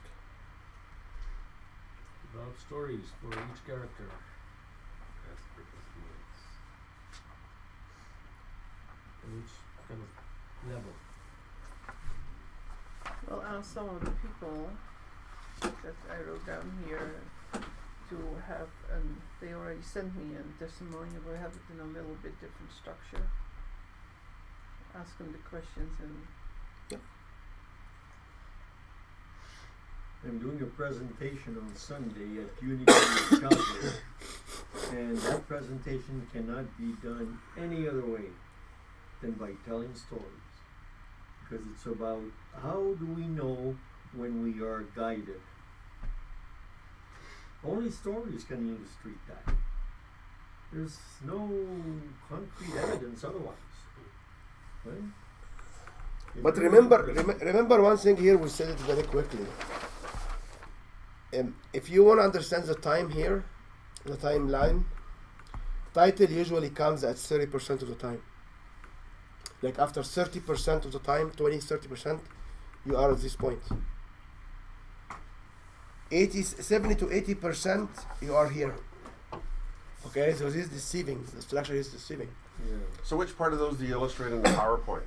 Develop stories for each character. Ask for testimonials. And each kind of level. Well, ask some of the people that I wrote down here to have, and they already sent me a testimonial, but I have it in a little bit different structure. Ask them the questions and I'm doing a presentation on Sunday at Unity in Calgary, and that presentation cannot be done any other way than by telling stories, because it's about how do we know when we are guided. Only stories can illustrate that. There's no concrete evidence otherwise. Right? But remember one thing here. We said it very quickly. If you want to understand the time here, the timeline, title usually comes at 30% of the time. Like after 30% of the time, 20-30%, you are at this point. 70 to 80%, you are here. Okay, so this is deceiving. The structure is deceiving. Yeah. So which part of those do you illustrate in the PowerPoint?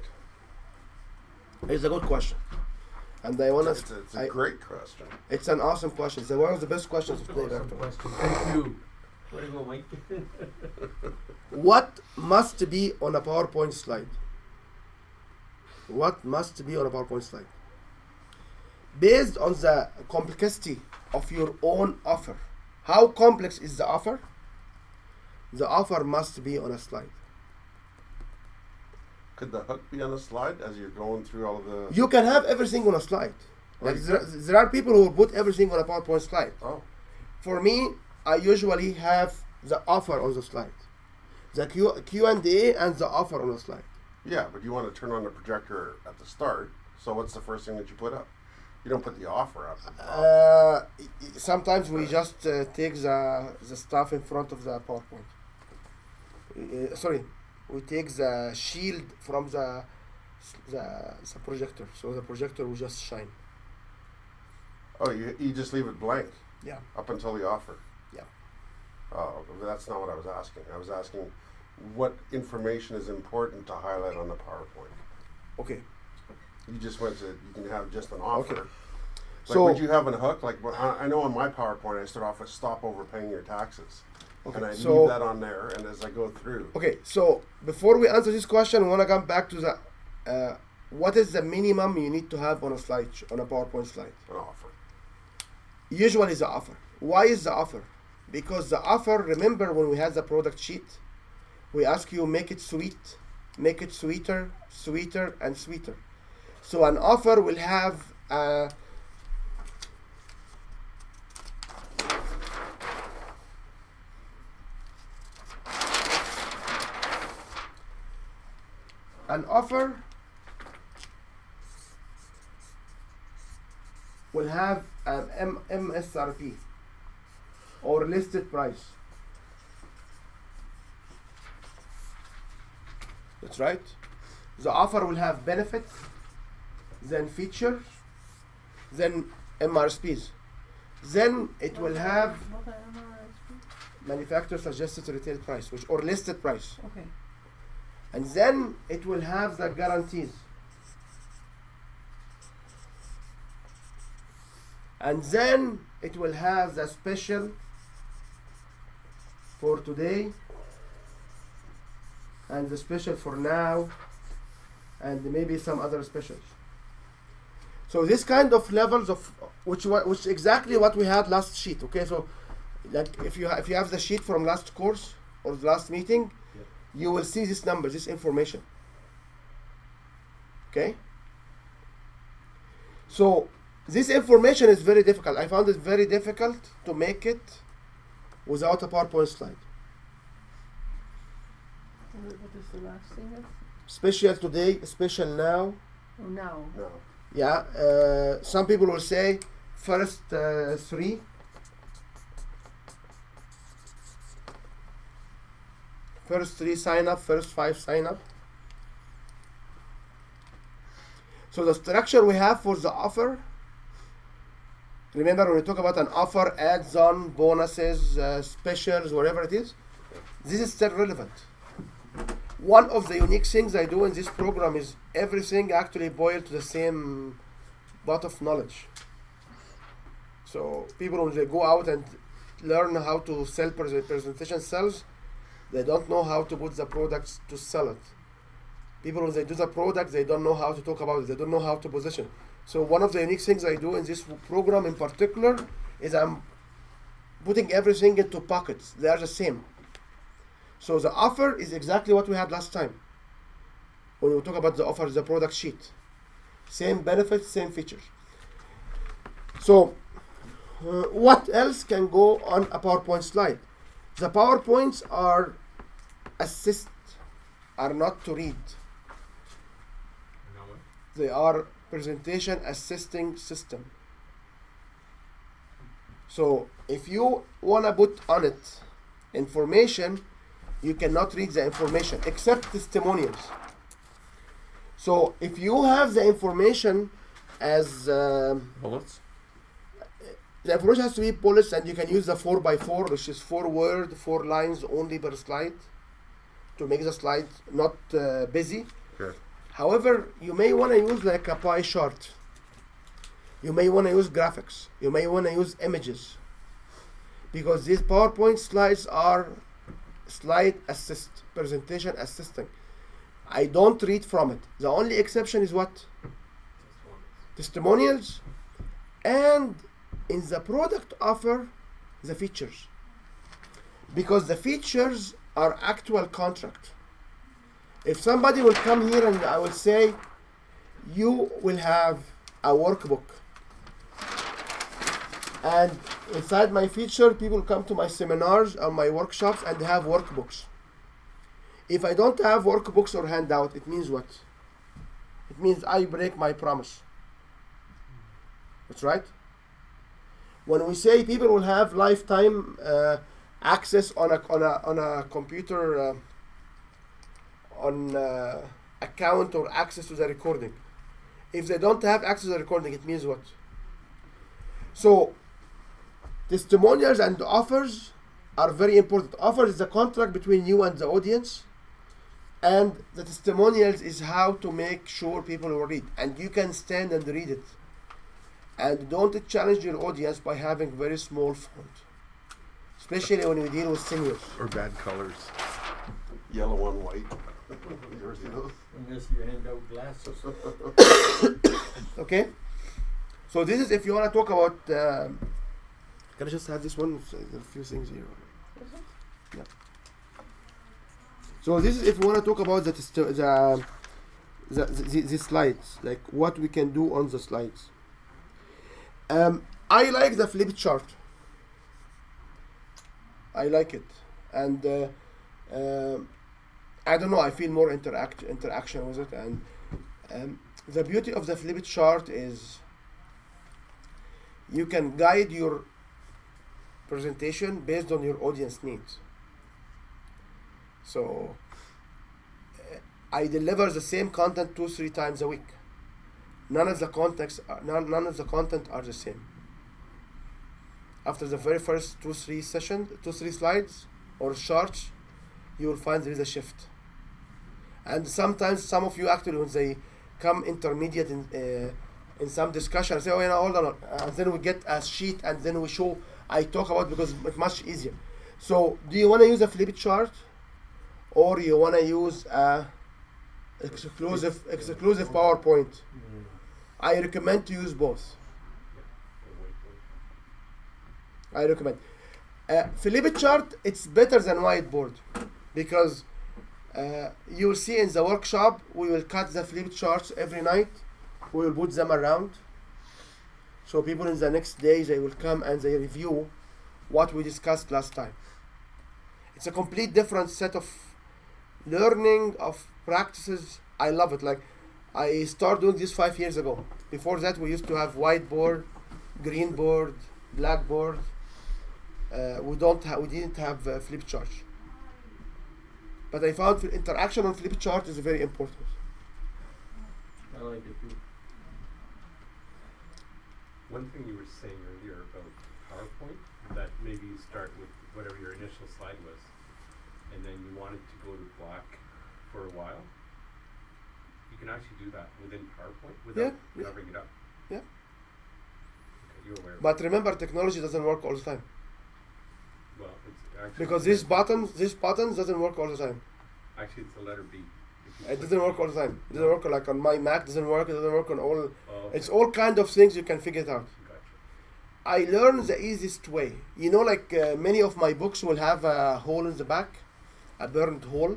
It's a good question. And I want It's a great question. It's an awesome question. It's one of the best questions of today, Awesome Doctor. question. Thank you. Way to go, Mike. What must be on a PowerPoint slide? What must be on a PowerPoint slide? Based on the complexity of your own offer. How complex is the offer? The offer must be on a slide. Could the hook be on a slide as you're going through all of the? You can have everything on a slide. Like Right. there are people who put everything on a PowerPoint slide. Oh, For me, I usually have the offer on the slide. The Q&A and the offer on the slide. yeah, but you want to turn on the projector at the start. So what's the first thing that you put up? You don't put the offer up. At the top. Sometimes we just take the stuff in front of the PowerPoint. Sorry, we take the shield from the projector, so the projector will just shine. Oh, you just leave it blank Yeah. up until the offer. Yeah. Oh, that's not what I was asking. I was asking what information is important to highlight on the PowerPoint. Okay. You just went to, you can have just an offer. Okay. Like, So- would you have a hook? Like, I know on my PowerPoint, I start off with stop overpaying your taxes. Okay. And I So leave that on there, and as I go through. okay. So before we answer this question, we want to come back to the what is the minimum you need to have on a slide on a PowerPoint slide? An offer. Usually the offer. Why is the offer? Because the offer, remember when we had the product sheet, we ask you make it sweet, make it sweeter, sweeter, and sweeter. So an offer will have an offer will have an MSRP or listed price. That's right. The offer will have benefits, then features, then MRSPs. Then it will have what an MRSP? manufacturer suggested retail price, which or listed price. Okay. And then it will have the guarantees. And then it will have the special for today, and the special for now, and maybe some other specials. So this kind of levels of which exactly what we had last sheet. Okay, so like if you have the sheet from last course or the last meeting, Yep. you will see this number, this information. Okay. So this information is very difficult. I found it very difficult to make it without a PowerPoint slide. What is the last thing? Special today, special now. Oh, now. No. Yeah, some people will say first three. First three sign up, first 5 sign up. So the structure we have for the offer, remember when we talk about an offer, adds on, bonuses, specials, whatever it is, this is still relevant. One of the unique things I do in this program is everything actually boiled to the same pot of knowledge. So people, when they go out and learn how to sell presentation cells, they don't know how to put the products to sell it. People, when they do the product, they don't know how to talk about it. They don't know how to position. So one of the unique things I do in this program in particular is I'm putting everything into pockets. They are the same. So the offer is exactly what we had last time. When we talk about the offer, the product sheet. Same benefits, same features. So what else can go on a PowerPoint slide? The PowerPoints are are not to read. Now what? They are presentation assisting system. So if you want to put on it information, you cannot read the information except testimonials. So if you have the information as Bullets? the information has to be bullets, and you can use the 4x4, which is 4 words, 4 lines only per slide, to make the slide not busy. Sure. However, you may want to use like a pie chart. You may want to use graphics. You may want to use images, because these PowerPoint slides are slide assist, presentation assisting. I don't read from it. The only exception is what? Testimonials, and in the product offer, the features. Because the features are actual contract. If somebody will come here and I will say, you will have a workbook, and inside my feature, people come to my seminars or my workshops and they have workbooks. If I don't have workbooks or handout, it means what? It means I break my promise. That's right. When we say people will have lifetime access on a computer account or access to the recording, if they don't have access to the recording, it means what? So testimonials and offers are very important. Offers is the contract between you and the audience, and the testimonials is how to make sure people will read, and you can stand and read it. And don't challenge your audience by having very small font, especially when we deal with seniors. Or bad colors. Yellow on white. You ever see those? Unless you hand out glasses. Okay, so this is if you want to talk about. Can I just have this one? There are a few things here. Yeah. So this is if you want to talk about the slides, like what we can do on the slides. I like the flip chart. I like it, and I don't know. I feel more interaction with it, and the beauty of the flip chart is you can guide your presentation based on your audience needs. So I deliver the same content 2-3 times a week. None of the content are the same. After the very first 2-3 slides or charts, you will find there is a shift. And sometimes some of you actually, when they come intermediate in some discussion. I say, oh, hold on, and then we get a sheet, and then we show. I talk about because it's much easier. So, do you want to use a flip chart, or you want to use a exclusive PowerPoint? Mm. I recommend to use both. I recommend. Flip chart, it's better than whiteboard because you will see in the workshop we will cut the flip charts every night. We will put them around. So people in the next day they will come and they review what we discussed last time. It's a complete different set of learning of practices. I love it. Like I started doing this 5 years ago. Before that we used to have whiteboard, green board, blackboard. We didn't have flip chart. But I found interaction on flip chart is very important. I like it too. One thing you were saying earlier about PowerPoint, that maybe you start with whatever your initial slide was, and then you wanted to go to black for a while. You can actually do that within PowerPoint without covering it up. Yeah. Okay, you're aware of But that. remember, technology doesn't work all the time. Well, it's actually Because this buttons doesn't work all the time. actually it's the letter B. If you It click doesn't work all the time. It doesn't work like on my Mac. Doesn't work. It doesn't work on all. Oh, It's all kind of things you can figure it out. gotcha. I learned the easiest way. You know, like many of my books will have a hole in the back, a burned hole,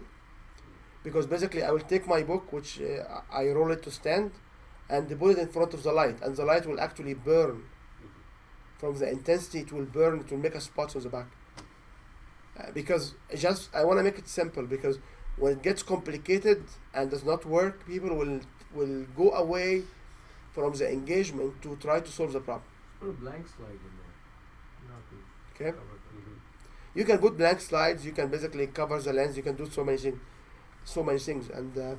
because basically I will take my book, which I roll it to stand, and put it in front of the light, and the light will actually burn. From the intensity, it will burn. It will make a spot on the back. Because I want to make it simple, because when it gets complicated and does not work, people will go away from the engagement to try to solve the problem. Put a blank slide in there. Not to Okay. cover the- Mhm. You can put blank slides. You can basically cover the lens. You can do so many things, and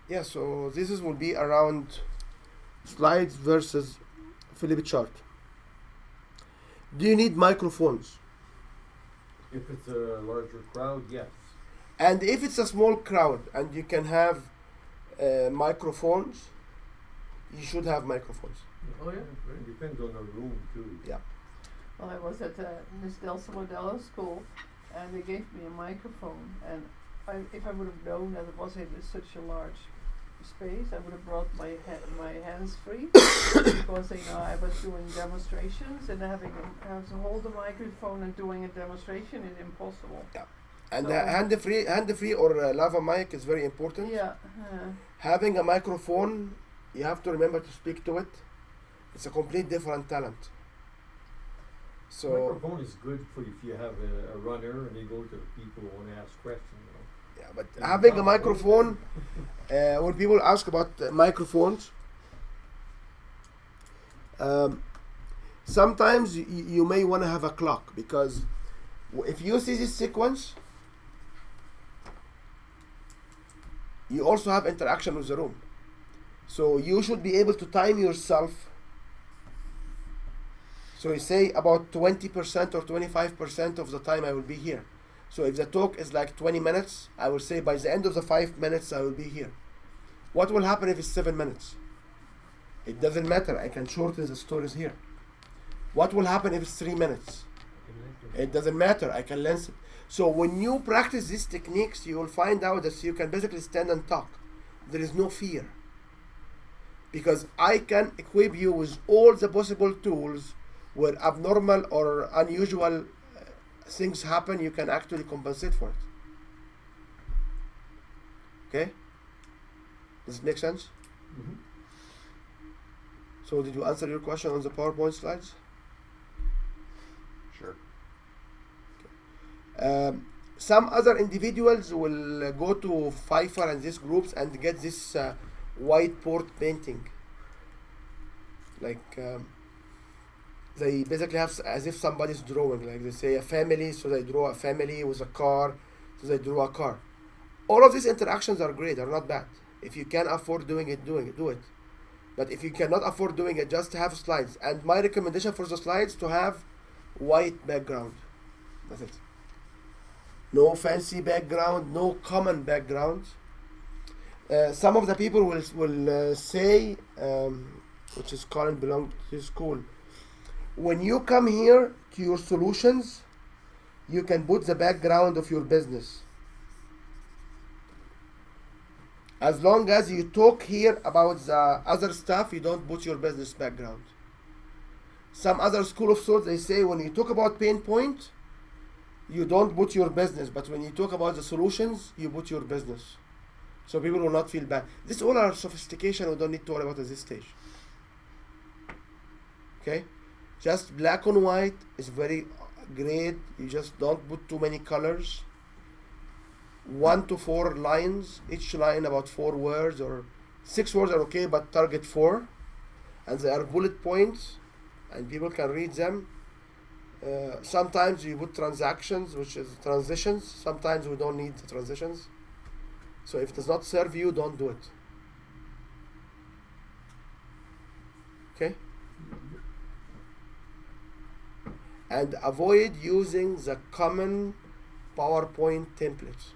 yeah. So this will be around slides versus flip chart. Do you need microphones? If it's a larger crowd, yes. And if it's a small crowd and you can have microphones, you should have microphones. Oh yeah, It great. depends on the room too. Well, I was at Miss Del Soldado school, and they gave me a microphone, and if I would have known that it was in such a large space, I would have brought my hands free because I was doing demonstrations, and having to hold the microphone and doing a demonstration is impossible. And So- hand-free or lava mic is very important. Yeah. Having a microphone, you have to remember to speak to it. It's a complete different talent. So Microphone is good for if you have a runner and they go to the people who want to ask questions. You know. yeah, but And having a now- microphone, when people ask about microphones, sometimes you may want to have a clock, because if you see this sequence, you also have interaction with the room. So you should be able to time yourself. So you say about 20% or 25% of the time I will be here. So if the talk is like 20 minutes, I will say by the end of the 5 minutes I will be here. What will happen if it's 7 minutes? It doesn't matter. I can shorten the stories here. What will happen if it's 3 minutes? It doesn't matter. I can lengthen. So when you practice these techniques, you will find out that you can basically stand and talk. There is no fear. Because I can equip you with all the possible tools where abnormal or unusual things happen, you can actually compensate for it. Okay? Does it make sense? Mhm. So did you answer your question on the PowerPoint slides? Sure. Some other individuals will go to Fiverr and these groups and get this whiteboard painting. Like they basically have as if somebody's drawing. Like they say a family, so they draw a family with a car, so they draw a car. All of these interactions are great, are not bad. If you can afford doing it, do it. But if you cannot afford doing it, just have slides. And my recommendation for the slides to have white background. That's it. No fancy background, no common background. some of the people will say, which is Colin belong to his school, when you come here to your solutions, you can put the background of your business. As long as you talk here about the other stuff, you don't put your business background. Some other school of thought, they say when you talk about pain point, you don't put your business, but when you talk about the solutions, you put your business. So people will not feel bad. This all are sophistication we don't need to worry about at this stage. Okay? Just black and white is very great. You just don't put too many colors. 1 to 4 lines, each line about 4 words or 6 words are okay, but target 4. And they are bullet points and people can read them. Sometimes you put transactions, which is transitions. Sometimes we don't need the transitions. So if it does not serve you, don't do it. Okay? And avoid using the common PowerPoint templates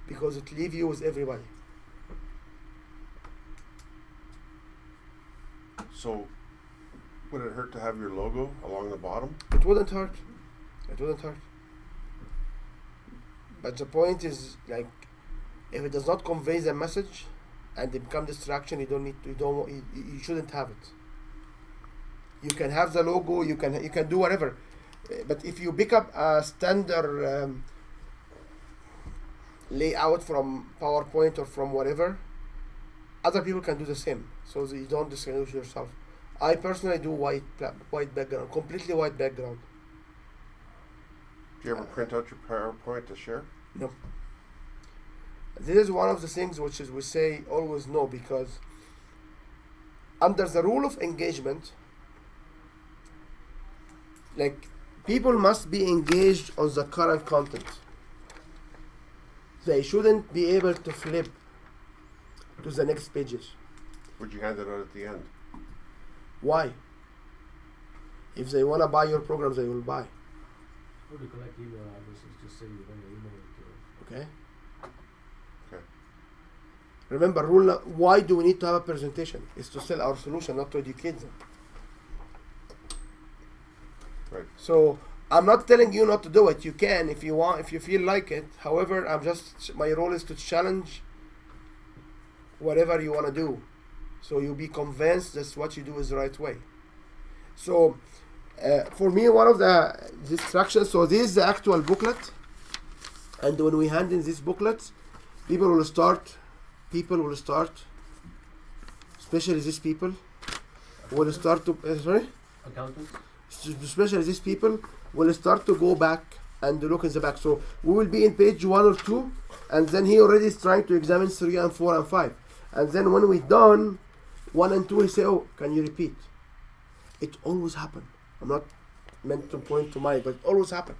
because it leaves you with everybody. So, would it hurt to have your logo along the bottom? It wouldn't hurt. It wouldn't hurt. But the point is, like, if it does not convey the message and it become distraction, you don't need to, you shouldn't have it. You can have the logo, you can do whatever. But if you pick up a standard layout from PowerPoint or from whatever, other people can do the same. So that you don't distinguish yourself. I personally do white background, completely white background. Do you ever print out your PowerPoint to share? No. This is one of the things which is we say always no, because under the rule of engagement, like, people must be engaged on the current content. They shouldn't be able to flip to the next pages. Would you hand it out at the end? Why? If they want to buy your programs, they will buy. Or to collect email addresses, just say you're going to email it to them. Okay? Okay. Remember, why do we need to have a presentation? It's to sell our solution, not to educate them. Right. So I'm not telling you not to do it. You can if you want, if you feel like it. However, my role is to challenge whatever you want to do, so you'll be convinced that what you do is the right way. So for me, one of the distractions, so this is the actual booklet, and when we hand in this booklet, people will start, especially these people, will start to, Accountants? especially these people will start to go back and look in the back. So we will be in page 1 or 2, and then he already is trying to examine 3 and 4 and 5. And then when we're done, 1 and 2, he say, oh, can you repeat? It always happen. I'm not meant to point to Mike, but it always happen.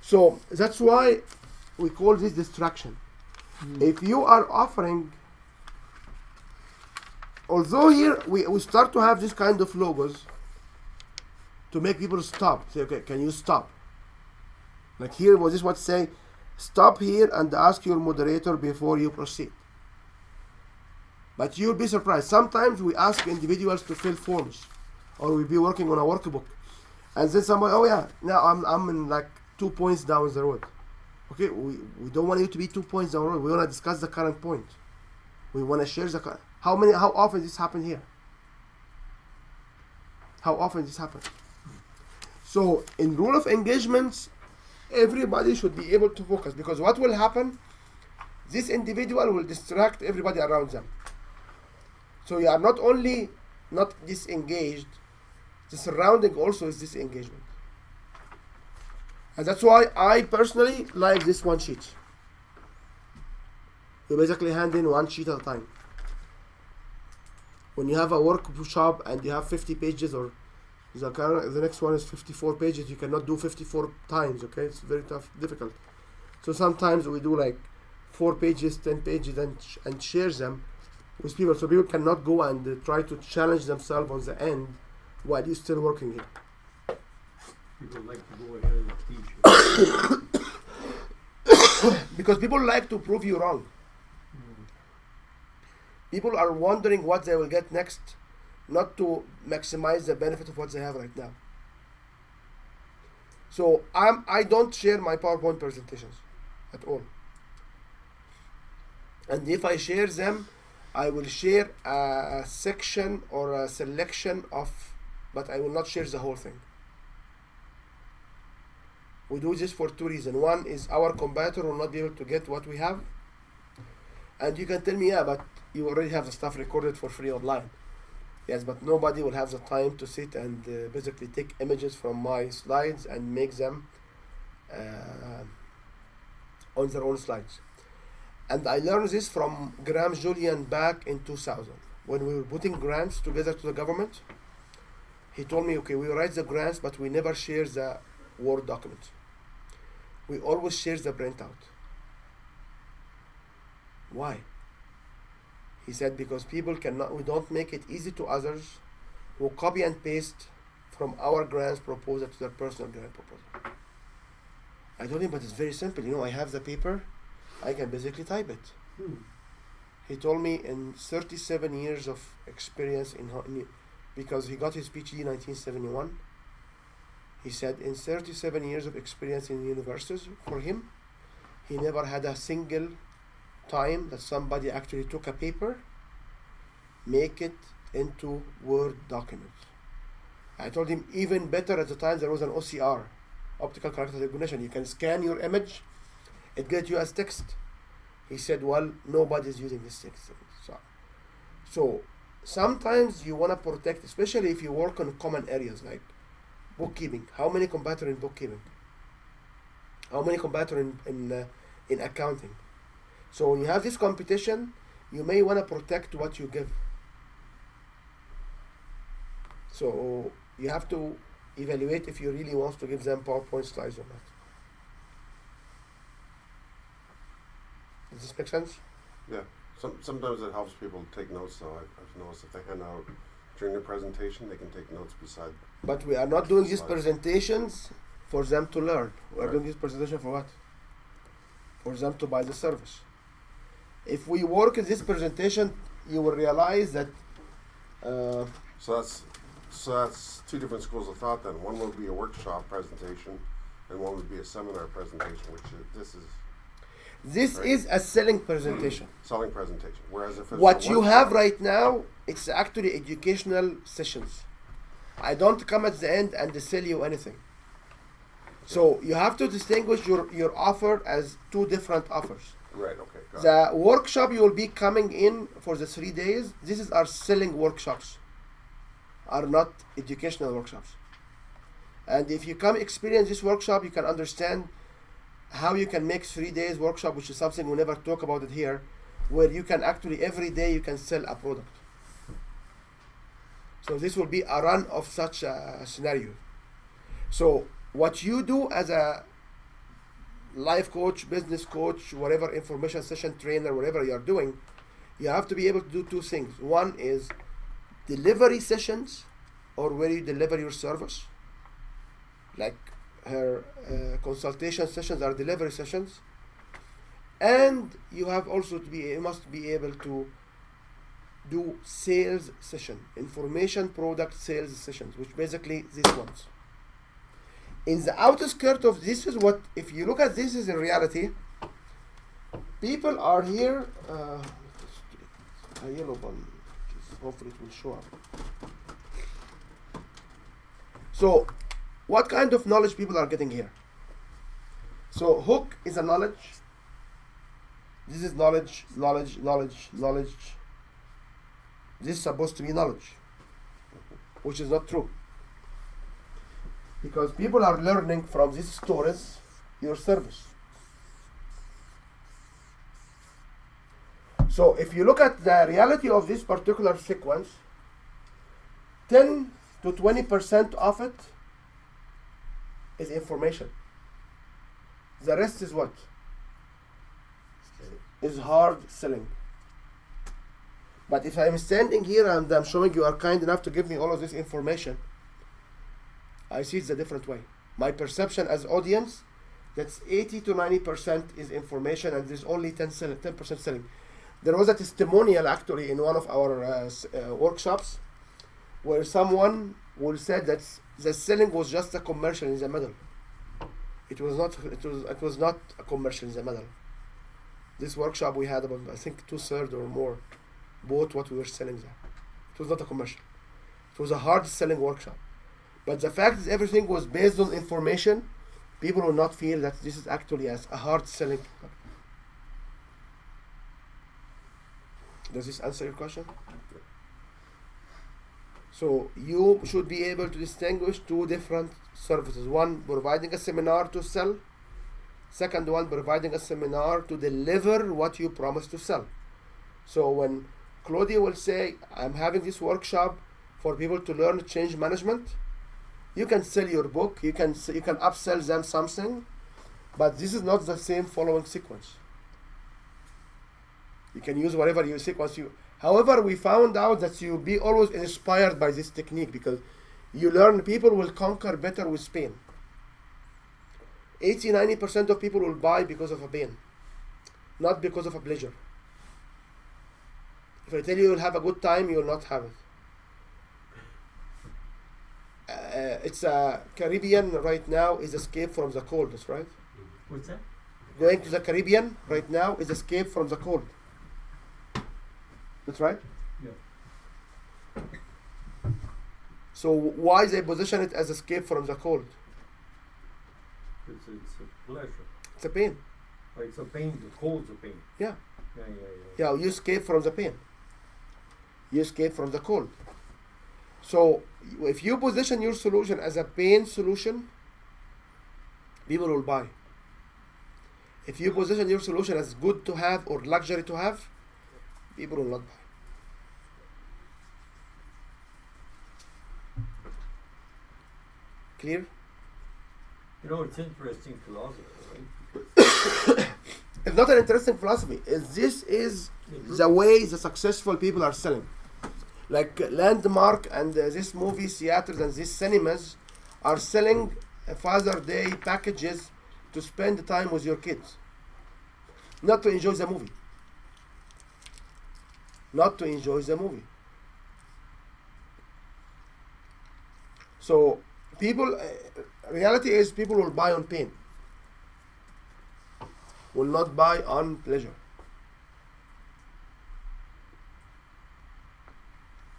So that's why we call this distraction. If you are offering, although here we start to have this kind of logos to make people stop. Say, okay, can you stop? Like here was this what say, stop here and ask your moderator before you proceed. But you'll be surprised. Sometimes we ask individuals to fill forms, or we'll be working on a workbook, and then somebody, oh yeah, now I'm in like 2 points down the road. Okay, we don't want you to be 2 points down the road. We want to discuss the current point. We want to share the current. How often this happen here? How often this happen? So in rule of engagements, everybody should be able to focus, because what will happen? This individual will distract everybody around them. So you are not only not disengaged, the surrounding also is disengagement. And that's why I personally like this one sheet. You basically hand in one sheet at a time. When you have a workshop and you have 50 pages, or the next one is 54 pages, you cannot do 54 times, okay? It's very tough, difficult. So sometimes we do like 4 pages, 10 pages, and share them with people, so people cannot go and try to challenge themselves on the end while you're still working here. People like to go ahead and teach. Because people like to prove you wrong. People are wondering what they will get next, not to maximize the benefit of what they have right now. So I don't share my PowerPoint presentations at all. And if I share them, I will share a section or a selection of, but I will not share the whole thing. We do this for two reasons. One is our competitor will not be able to get what we have. And you can tell me, yeah, but you already have the stuff recorded for free online. Yes, but nobody will have the time to sit and basically take images from my slides and make them on their own slides. And I learned this from Graham Julian back in 2000. When we were putting grants together to the government, he told me, okay, we write the grants, but we never share the Word document. We always share the printout. Why? He said, because people cannot, we don't make it easy to others who copy and paste from our grants proposal to their personal grant proposal. I told him, but it's very simple. You know, I have the paper, I can basically type it. He told me in 37 years of experience because he got his PhD in 1971. He said in 37 years of experience in universities, for him, he never had a single time that somebody actually took a paper, make it into Word document. I told him even better at the time there was an OCR, optical character recognition. You can scan your image, it gets you as text. He said, well, nobody's using this text. So sometimes you want to protect, especially if you work on common areas like bookkeeping. How many competitors in bookkeeping? How many competitors in accounting? So when you have this competition, you may want to protect what you give. So you have to evaluate if you really want to give them PowerPoint slides or not. Does this make sense? Yeah. Sometimes it helps people take notes, though. I've noticed if they hand out during the presentation, they can take notes beside. But we are not doing these Slides. presentations for them to learn. We are Right. doing this presentation for what? For them to buy the service. If we work in this presentation, you will realize that So that's two different schools of thought. Then one would be a workshop presentation, and one would be a seminar presentation, which this is this Right. is a selling presentation. selling presentation. Whereas if it's What a you have workshop- right now, it's actually educational sessions. I don't come at the end and sell you anything. So you have to distinguish your offer as two different offers. Right. Okay. Got it. The workshop you will be coming in for the 3 days, this is our selling workshops, are not educational workshops. And if you come experience this workshop, you can understand how you can make 3 days workshop, which is something we never talk about it here, where you can actually every day you can sell a product. So this will be a run of such a scenario. So what you do as a life coach, business coach, whatever, information session trainer, whatever you are doing, you have to be able to do two things. One is delivery sessions, or where you deliver your service, like her consultation sessions are delivery sessions. And you have also to be, you must be able to do sales session, information product sales sessions, which basically these ones. In the outskirt of this is what, if you look at this is in reality, people are here, a yellow one, hopefully it will show up. So, what kind of knowledge people are getting here? So, hook is a knowledge. This is knowledge, knowledge, knowledge, knowledge. This is supposed to be knowledge, which is not true. Because people are learning from these stories your service. So if you look at the reality of this particular sequence, 10 to 20% of it is information. The rest is what? Is hard selling. But if I'm standing here and I'm showing you are kind enough to give me all of this information, I see it's a different way. My perception as audience, that's 80 to 90% is information, and there's only 10% selling. There was a testimonial actually in one of our workshops where someone will say that the selling was just a commercial in the middle. It was not. It was not a commercial in the middle. This workshop we had about, I think, 2/3 or more bought what we were selling there. It was not a commercial. It was a hard selling workshop. But the fact that everything was based on information, people will not feel that this is actually as a hard selling. Does this answer your question? So you should be able to distinguish two different services. One, providing a seminar to sell. Second one, providing a seminar to deliver what you promised to sell. So when Claudia will say, I'm having this workshop for people to learn change management, you can sell your book, you can upsell them something, but this is not the same following sequence. You can use whatever you sequence you. However, we found out that you be always inspired by this technique because you learn people will conquer better with pain. 80-90% of people will buy because of a pain, not because of a pleasure. If I tell you you'll have a good time, you will not have it. It's a Caribbean right now is escape from the cold, that's right? What's that? Going to the Caribbean right now is escape from the cold. That's right? Yeah. So why they position it as escape from the cold? It's a pleasure. It's a pain. Right, it's a pain. The cold's a pain. Yeah. Yeah. Yeah, you escape from the pain. You escape from the cold. So if you position your solution as a pain solution, people will buy. If you position your solution as good to have or luxury to have, people will not buy. Clear? You know, it's interesting philosophy, right? It's not an interesting philosophy. This is the way the successful people are selling. Like Landmark and this movie theaters and these cinemas are selling Father's Day packages to spend time with your kids, not to enjoy the movie. Not to enjoy the movie. So people, reality is people will buy on pain, will not buy on pleasure.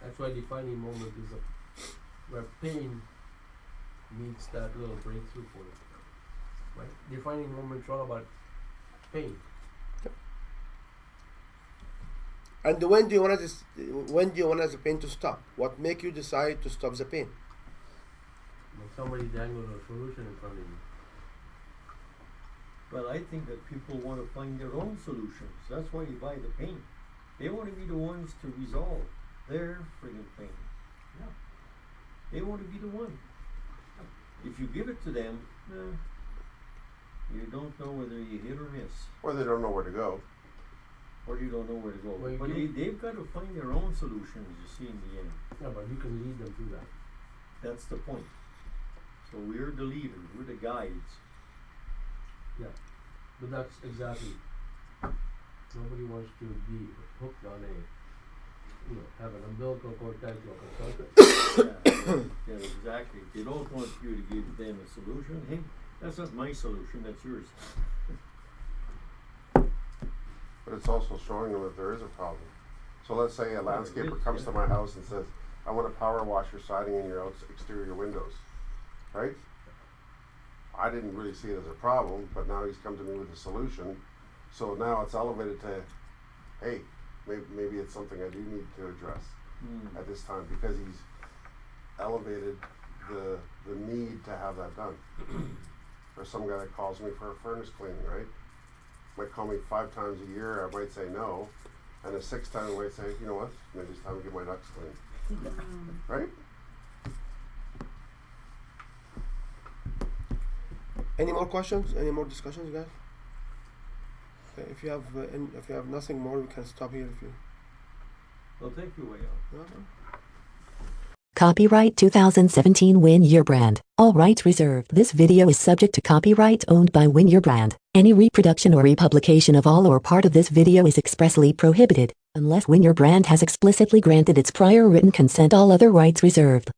That's why defining moment is where pain meets that little breakthrough for you. Right? Defining moment's all about pain. And when do you want the pain to stop? What make you decide to stop the pain? When somebody dangled a solution in front of you. Well, I think that people want to find their own solutions. That's why you buy the pain. They want to be the ones to resolve their friggin' pain. Yeah. They want to be the one. If you give it to them, you don't know whether you hit or miss. Or they don't know where to go. Or you don't know where to go. Well, But they've got to find their own solutions, you see, in the end. Yeah, but you can lead them through that. That's the point. So we're the leaders, we're the guides. Yeah. But that's exactly. Nobody wants to be hooked on have an umbilical cord tied to a consultant. Yeah, exactly. They don't want you to give them a solution. Hey, that's not my solution, that's yours. But it's also showing them that there is a problem. So let's say a landscaper comes to my house and says, I want to power wash your siding and your exterior windows, right? I didn't really see it as a problem, but now he's come to me with a solution. So now it's elevated to, hey, maybe it's something I do need to address at this time, because he's elevated the need to have that done. Or some guy that calls me for a furnace cleaning, right? Might call me 5 times a year, I might say no. And the 6th time I might say, you know what, maybe it's time to get my ducts cleaned. Right? Any more questions? Any more discussions, guys? Okay, if you have nothing more, we can stop here. If you. Well, thank you, Wael. No? Copyright 2017 Win Your Brand. All rights reserved. This video is subject to copyright owned by Win Your Brand. Any reproduction or republication of all or part of this video is expressly prohibited, unless Win Your Brand has explicitly granted its prior written consent. All other rights reserved.